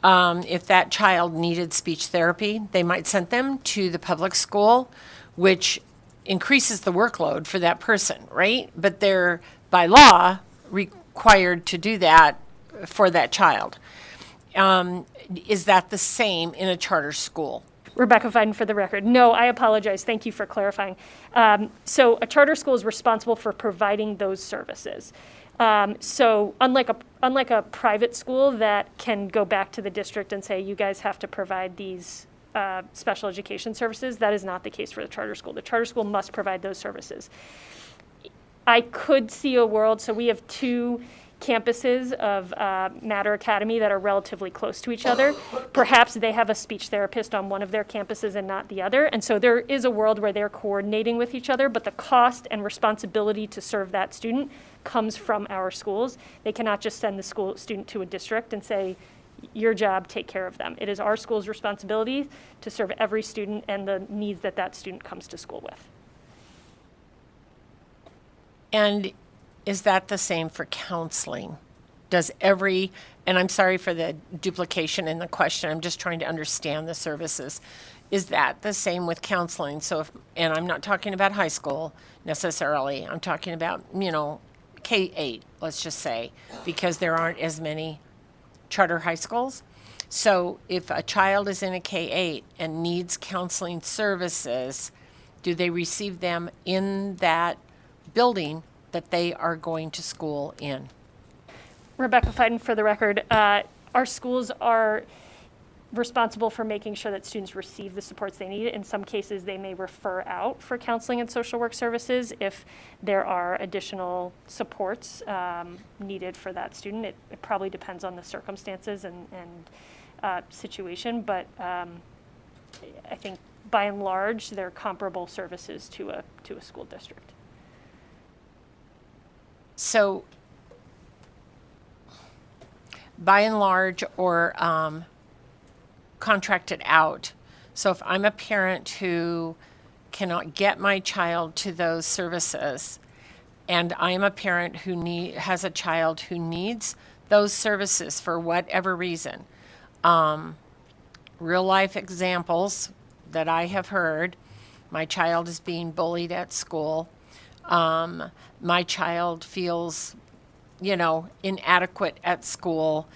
A: if that child needed speech therapy, they might send them to the public school, which increases the workload for that person, right? But they're, by law, required to do that for that child. Is that the same in a charter school?
E: Rebecca Fiden for the record. No, I apologize. Thank you for clarifying. So a charter school is responsible for providing those services. So unlike a private school that can go back to the district and say, you guys have to provide these special education services, that is not the case for the charter school. The charter school must provide those services. I could see a world, so we have two campuses of Matter Academy that are relatively close to each other. Perhaps they have a speech therapist on one of their campuses and not the other. And so there is a world where they're coordinating with each other, but the cost and responsibility to serve that student comes from our schools. They cannot just send the student to a district and say, your job, take care of them. It is our school's responsibility to serve every student and the needs that that student comes to school with.
A: And is that the same for counseling? Does every, and I'm sorry for the duplication in the question, I'm just trying to understand the services. Is that the same with counseling? So if, and I'm not talking about high school necessarily, I'm talking about, K-8, let's just say, because there aren't as many charter high schools. So if a child is in a K-8 and needs counseling services, do they receive them in that building that they are going to school in?
E: Rebecca Fiden for the record. Our schools are responsible for making sure that students receive the supports they need. In some cases, they may refer out for counseling and social work services if there are additional supports needed for that student. It probably depends on the circumstances and situation, but I think by and large, they're comparable services to a school district.
A: So, by and large, or contracted out. So if I'm a parent who cannot get my child to those services, and I'm a parent who has a child who needs those services for whatever reason, real life examples that I have heard, my child is being bullied at school. My child feels, inadequate at school.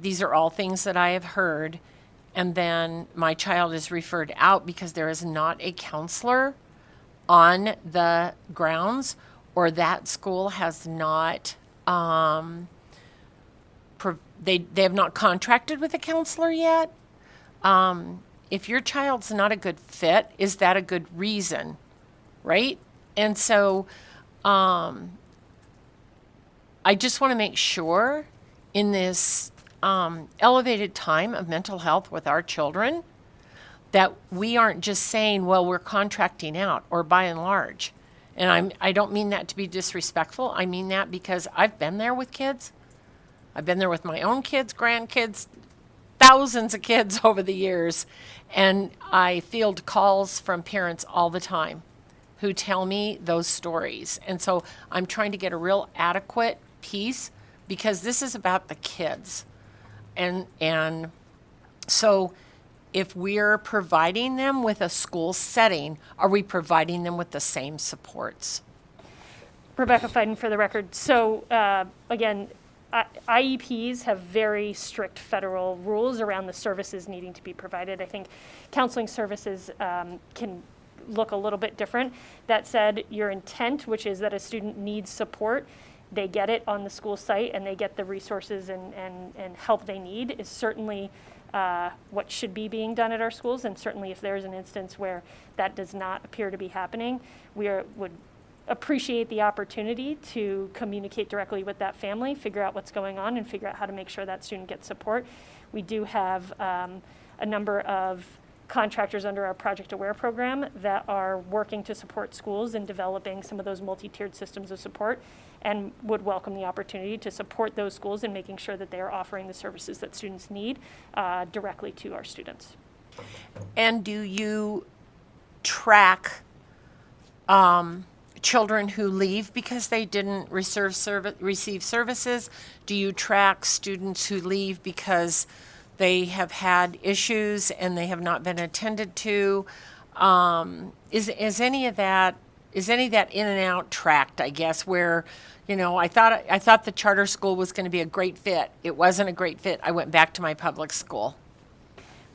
A: These are all things that I have heard. And then my child is referred out because there is not a counselor on the grounds, or that school has not, they have not contracted with a counselor yet. If your child's not a good fit, is that a good reason, right? And so I just want to make sure in this elevated time of mental health with our children that we aren't just saying, well, we're contracting out, or by and large. And I don't mean that to be disrespectful. I mean that because I've been there with kids. I've been there with my own kids, grandkids, thousands of kids over the years. And I field calls from parents all the time who tell me those stories. And so I'm trying to get a real adequate piece because this is about the kids. And so if we're providing them with a school setting, are we providing them with the same supports?
E: Rebecca Fiden for the record. So again, IEPs have very strict federal rules around the services needing to be provided. I think counseling services can look a little bit different. That said, your intent, which is that a student needs support, they get it on the school site and they get the resources and help they need, is certainly what should be being done at our schools. And certainly if there's an instance where that does not appear to be happening, we would appreciate the opportunity to communicate directly with that family, figure out what's going on, and figure out how to make sure that student gets support. We do have a number of contractors under our Project Aware program that are working to support schools in developing some of those multi-tiered systems of support, and would welcome the opportunity to support those schools in making sure that they are offering the services that students need directly to our students.
A: And do you track children who leave because they didn't receive services? Do you track students who leave because they have had issues and they have not been attended to? Is any of that in and out tracked, I guess, where, I thought the charter school was going to be a great fit. It wasn't a great fit. I went back to my public school.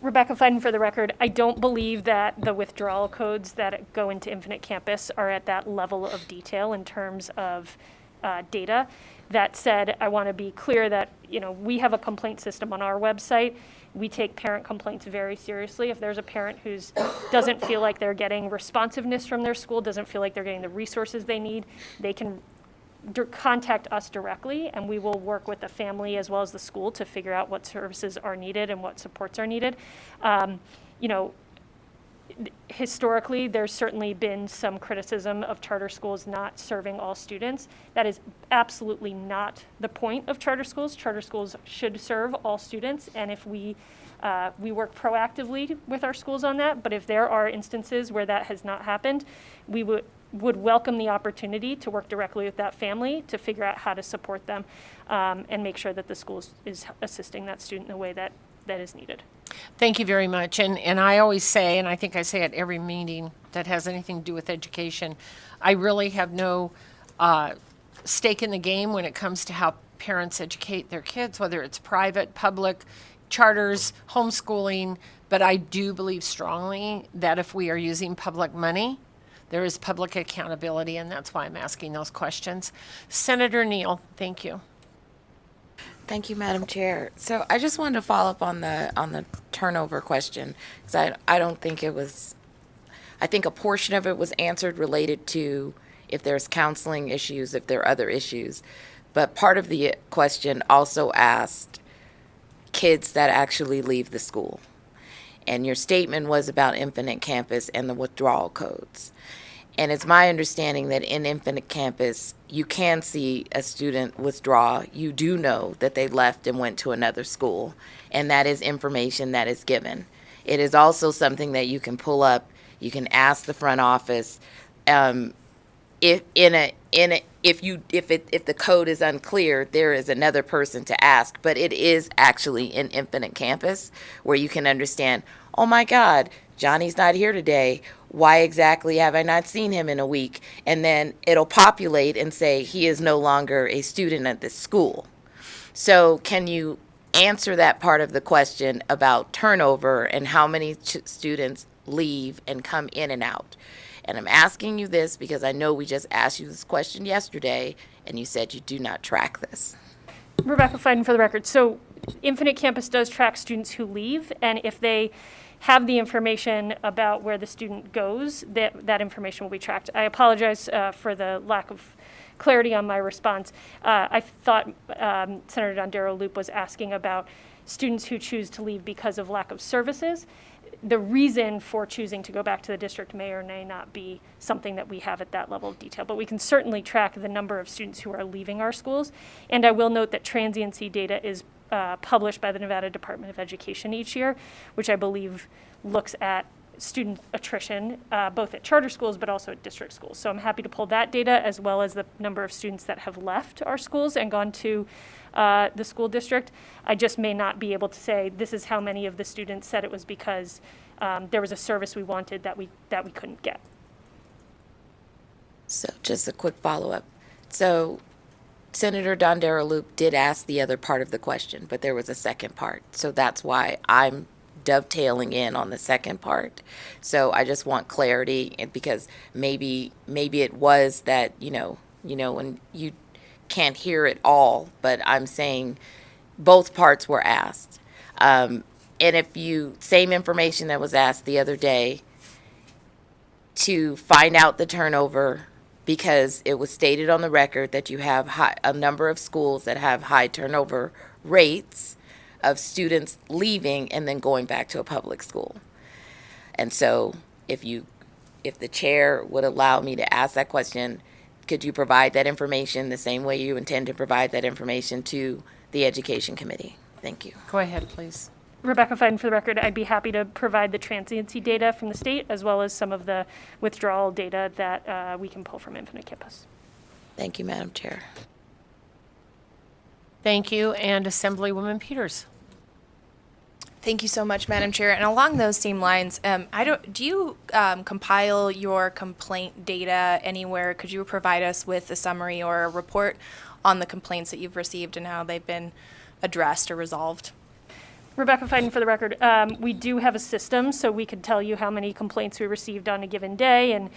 E: Rebecca Fiden, for the record, I don't believe that the withdrawal codes that go into Infinite Campus are at that level of detail in terms of data. That said, I want to be clear that, we have a complaint system on our website. We take parent complaints very seriously. If there's a parent who doesn't feel like they're getting responsiveness from their school, doesn't feel like they're getting the resources they need, they can contact us directly, and we will work with the family as well as the school to figure out what services are needed and what supports are needed. Historically, there's certainly been some criticism of charter schools not serving all students. That is absolutely not the point of charter schools. Charter schools should serve all students, and if we work proactively with our schools on that, but if there are instances where that has not happened, we would welcome the opportunity to work directly with that family to figure out how to support them and make sure that the school is assisting that student in a way that is needed.
A: Thank you very much. And I always say, and I think I say at every meeting that has anything to do with education, I really have no stake in the game when it comes to how parents educate their kids, whether it's private, public, charters, homeschooling. But I do believe strongly that if we are using public money, there is public accountability, and that's why I'm asking those questions. Senator Neal, thank you.
F: Thank you, Madam Chair. So I just wanted to follow up on the turnover question, because I don't think it was, I think a portion of it was answered related to if there's counseling issues, if there are other issues. But part of the question also asked kids that actually leave the school. And your statement was about Infinite Campus and the withdrawal codes. And it's my understanding that in Infinite Campus, you can see a student withdraw. You do know that they left and went to another school, and that is information that is given. It is also something that you can pull up. You can ask the front office. If the code is unclear, there is another person to ask. But it is actually in Infinite Campus where you can understand, oh my God, Johnny's not here today. Why exactly have I not seen him in a week? And then it'll populate and say he is no longer a student at this school. So can you answer that part of the question about turnover and how many students leave and come in and out? And I'm asking you this because I know we just asked you this question yesterday, and you said you do not track this.
E: Rebecca Fiden, for the record. So Infinite Campus does track students who leave, and if they have the information about where the student goes, that information will be tracked. I apologize for the lack of clarity on my response. I thought Senator Dondero Loop was asking about students who choose to leave because of lack of services. The reason for choosing to go back to the district may or may not be something that we have at that level of detail, but we can certainly track the number of students who are leaving our schools. And I will note that transiency data is published by the Nevada Department of Education each year, which I believe looks at student attrition, both at charter schools but also at district schools. So I'm happy to pull that data as well as the number of students that have left our schools and gone to the school district. I just may not be able to say this is how many of the students said it was because there was a service we wanted that we couldn't get.
F: So just a quick follow-up. So Senator Dondero Loop did ask the other part of the question, but there was a second part. So that's why I'm dovetailing in on the second part. So I just want clarity, because maybe it was that, when you can't hear it all, but I'm saying both parts were asked. And if same information that was asked the other day, to find out the turnover, because it was stated on the record that you have a number of schools that have high turnover rates of students leaving and then going back to a public school. And so if the chair would allow me to ask that question, could you provide that information the same way you intend to provide that information to the Education Committee? Thank you.
A: Go ahead, please.
E: Rebecca Fiden, for the record, I'd be happy to provide the transiency data from the state as well as some of the withdrawal data that we can pull from Infinite Campus.
F: Thank you, Madam Chair.
A: Thank you, and Assemblywoman Peters.
N: Thank you so much, Madam Chair. And along those same lines, do you compile your complaint data anywhere? Could you provide us with a summary or a report on the complaints that you've received and how they've been addressed or resolved?
E: Rebecca Fiden, for the record, we do have a system, so we could tell you how many complaints we received on a given day, and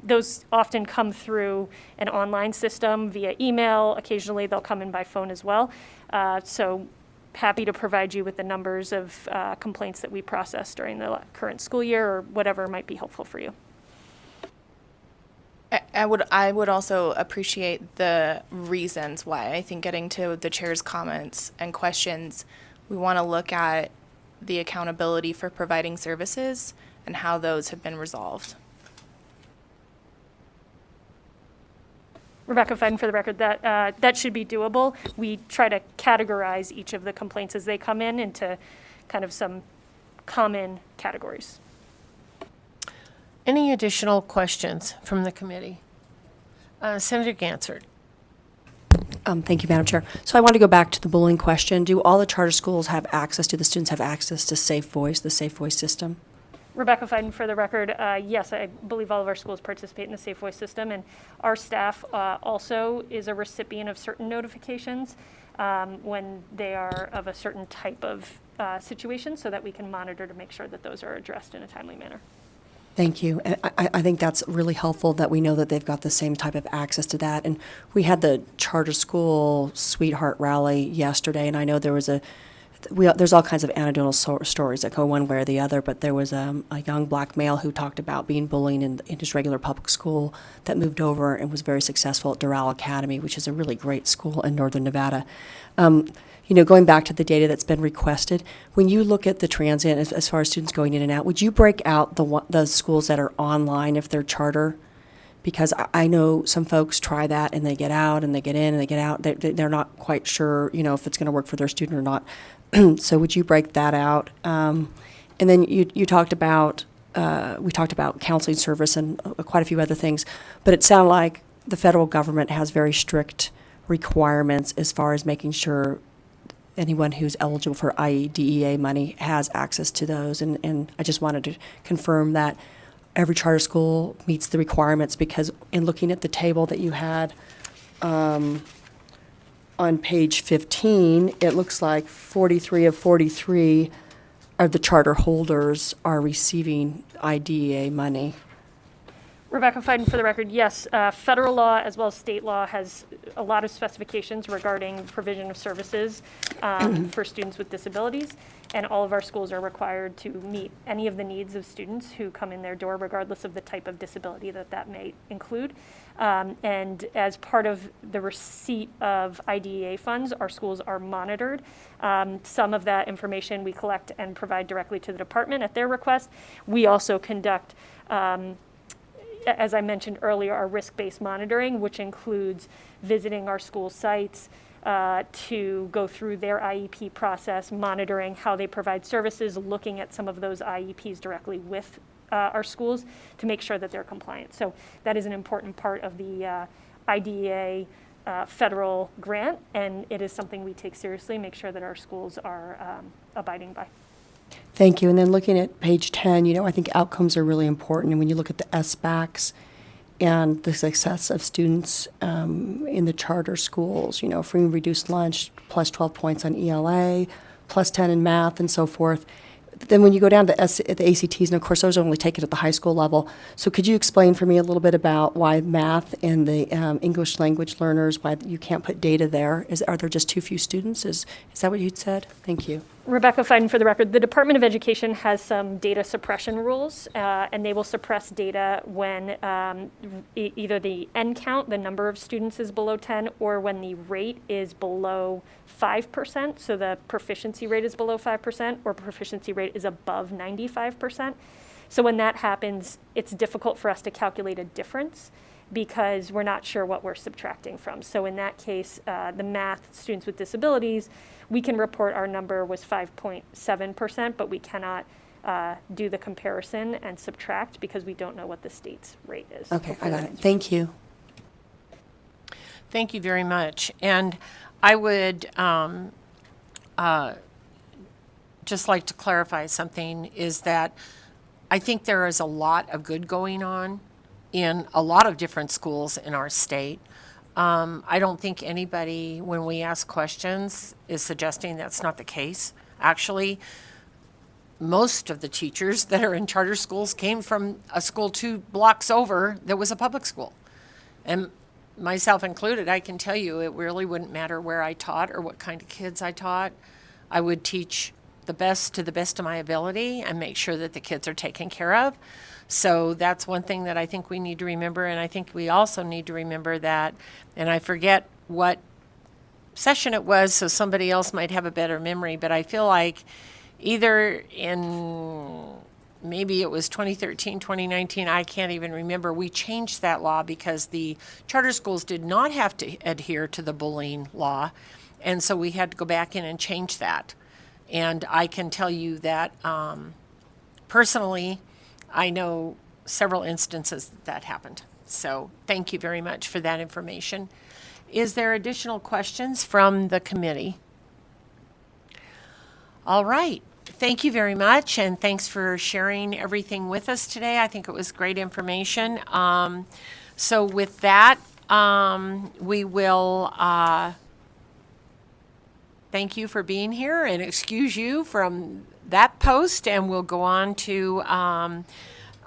E: those often come through an online system via email. Occasionally, they'll come in by phone as well. So happy to provide you with the numbers of complaints that we processed during the current school year, or whatever might be helpful for you.
N: I would also appreciate the reasons why. I think getting to the chair's comments and questions, we want to look at the accountability for providing services and how those have been resolved.
E: Rebecca Fiden, for the record, that should be doable. We try to categorize each of the complaints as they come in into kind of some common categories.
A: Any additional questions from the committee? Senator Gansert.
H: Thank you, Madam Chair. So I want to go back to the bullying question. Do all the charter schools have access, do the students have access to Safe Voice, the Safe Voice system?
E: Rebecca Fiden, for the record, yes, I believe all of our schools participate in the Safe Voice system, and our staff also is a recipient of certain notifications when they are of a certain type of situation, so that we can monitor to make sure that those are addressed in a timely manner.
H: Thank you. And I think that's really helpful that we know that they've got the same type of access to that. And we had the charter school sweetheart rally yesterday, and I know there was there's all kinds of anecdotal stories that go one way or the other, but there was a young black male who talked about being bullied in his regular public school that moved over and was very successful at Doral Academy, which is a really great school in northern Nevada. Going back to the data that's been requested, when you look at the transient as far as students going in and out, would you break out the schools that are online if they're charter? Because I know some folks try that and they get out and they get in and they get out. They're not quite sure, if it's going to work for their student or not. So would you break that out? And then you talked about, we talked about counseling service and quite a few other things, but it sounded like the federal government has very strict requirements as far as making sure anyone who's eligible for IDEA money has access to those. And I just wanted to confirm that every charter school meets the requirements, because in looking at the table that you had on page 15, it looks like 43 of 43 of the charter holders are receiving IDEA money.
E: Rebecca Fiden, for the record, yes, federal law as well as state law has a lot of specifications regarding provision of services for students with disabilities, and all of our schools are required to meet any of the needs of students who come in their door, regardless of the type of disability that may include. And as part of the receipt of IDEA funds, our schools are monitored. Some of that information we collect and provide directly to the department at their request. We also conduct as I mentioned earlier, our risk-based monitoring, which includes visiting our school sites to go through their IEP process, monitoring how they provide services, looking at some of those IEPs directly with our schools to make sure that they're compliant. So that is an important part of the IDEA federal grant, and it is something we take seriously, make sure that our schools are abiding by.
H: Thank you. And then looking at page 10, I think outcomes are really important. And when you look at the SBACs and the success of students in the charter schools, free and reduced lunch, plus 12 points on ELA, plus 10 in math and so forth. Then when you go down to the ACTs, and of course those are only taken at the high school level. So could you explain for me a little bit about why math and the English language learners, why you can't put data there? Are there just too few students? Is that what you'd said? Thank you.
E: Rebecca Fiden, for the record, the Department of Education has some data suppression rules, and they will suppress data when either the N count, the number of students, is below 10, or when the rate is below 5%, so the proficiency rate is below 5%, or proficiency rate is above 95%. So when that happens, it's difficult for us to calculate a difference because we're not sure what we're subtracting from. So in that case, the math students with disabilities, we can report our number was 5.7%, but we cannot do the comparison and subtract because we don't know what the state's rate is.
H: Okay, I got it. Thank you.
A: Thank you very much. And I would just like to clarify something, is that I think there is a lot of good going on in a lot of different schools in our state. I don't think anybody, when we ask questions, is suggesting that's not the case. Actually, most of the teachers that are in charter schools came from a school 2 blocks over that was a public school. And myself included, I can tell you, it really wouldn't matter where I taught or what kind of kids I taught. I would teach the best to the best of my ability and make sure that the kids are taken care of. So that's one thing that I think we need to remember. And I think we also need to remember that, and I forget what session it was, so somebody else might have a better memory, but I feel like either in, maybe it was 2013, 2019, I can't even remember, we changed that law because the charter schools did not have to adhere to the bullying law. And so we had to go back in and change that. And I can tell you that personally, I know several instances that happened. So thank you very much for that information. Is there additional questions from the committee? All right. Thank you very much, and thanks for sharing everything with us today. I think it was great information. So with that, we will thank you for being here and excuse you from that post, and we'll go on to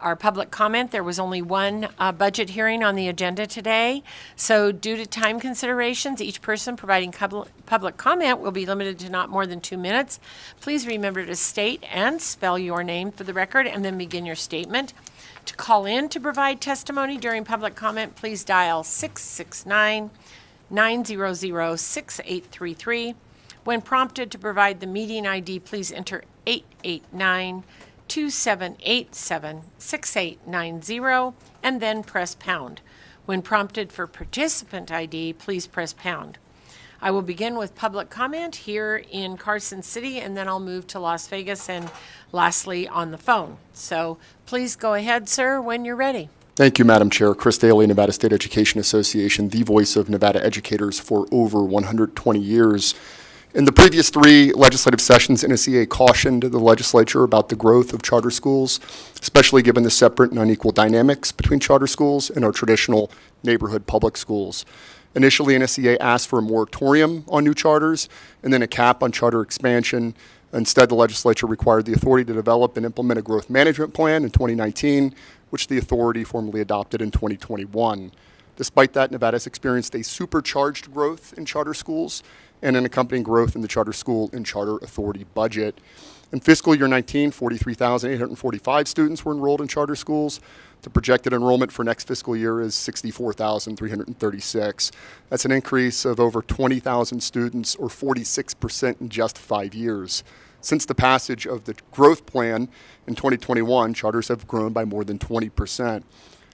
A: our public comment. There was only one budget hearing on the agenda today. So due to time considerations, each person providing public comment will be limited to not more than 2 minutes. Please remember to state and spell your name for the record and then begin your statement. To call in to provide testimony during public comment, please dial 669-900-6833. When prompted to provide the meeting ID, please enter 889-2787-6890 and then press pound. When prompted for participant ID, please press pound. I will begin with public comment here in Carson City, and then I'll move to Las Vegas and lastly on the phone. So please go ahead, sir, when you're ready.
O: Thank you, Madam Chair. Chris Daly, Nevada State Education Association, the voice of Nevada educators for over 120 years. In the previous 3 legislative sessions, NSEA cautioned the legislature about the growth of charter schools, especially given the separate and unequal dynamics between charter schools and our traditional neighborhood public schools. Initially, NSEA asked for a moratorium on new charters and then a cap on charter expansion. Instead, the legislature required the authority to develop and implement a growth management plan in 2019, which the authority formally adopted in 2021. Despite that, Nevada has experienced a supercharged growth in charter schools and an accompanying growth in the charter school and charter authority budget. In fiscal year 19, 43,845 students were enrolled in charter schools. The projected enrollment for next fiscal year is 64,336. That's an increase of over 20,000 students, or 46% in just 5 years. Since the passage of the growth plan in 2021, charters have grown by more than 20%.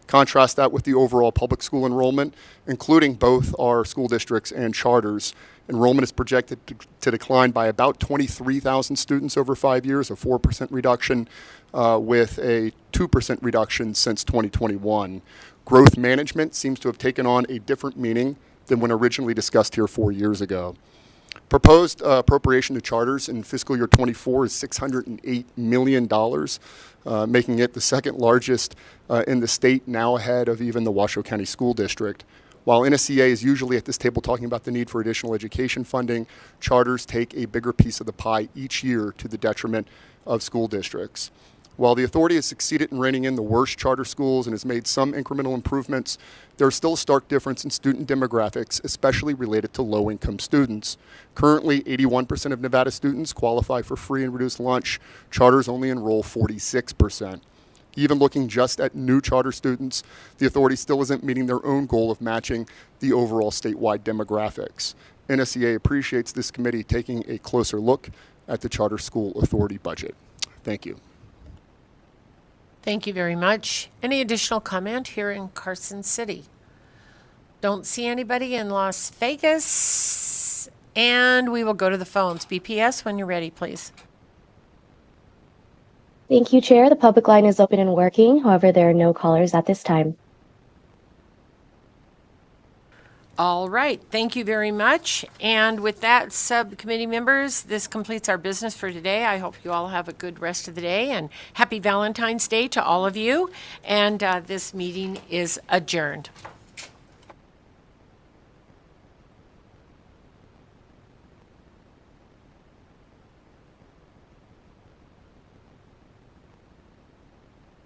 O: Contrast that with the overall public school enrollment, including both our school districts and charters. Enrollment is projected to decline by about 23,000 students over 5 years, a 4% reduction, with a 2% reduction since 2021. Growth management seems to have taken on a different meaning than when originally discussed here 4 years ago. Proposed appropriation to charters in fiscal year 24 is $608 million, making it the second largest in the state, now ahead of even the Washoe County School District. While NSEA is usually at this table talking about the need for additional education funding, charters take a bigger piece of the pie each year to the detriment of school districts. While the authority has succeeded in reining in the worst charter schools and has made some incremental improvements, there is still a stark difference in student demographics, especially related to low-income students. Currently, 81% of Nevada students qualify for free and reduced lunch. Charters only enroll 46%. Even looking just at new charter students, the authority still isn't meeting their own goal of matching the overall statewide demographics. NSEA appreciates this committee taking a closer look at the charter school authority budget. Thank you.
A: Thank you very much. Any additional comment here in Carson City? Don't see anybody in Las Vegas. And we will go to the phones. BPS, when you're ready, please.
P: Thank you, Chair. The public line is open and working. However, there are no callers at this time.
A: All right, thank you very much. And with that, subcommittee members, this completes our business for today. I hope you all have a good rest of the day, and happy Valentine's Day to all of you. And this meeting is adjourned.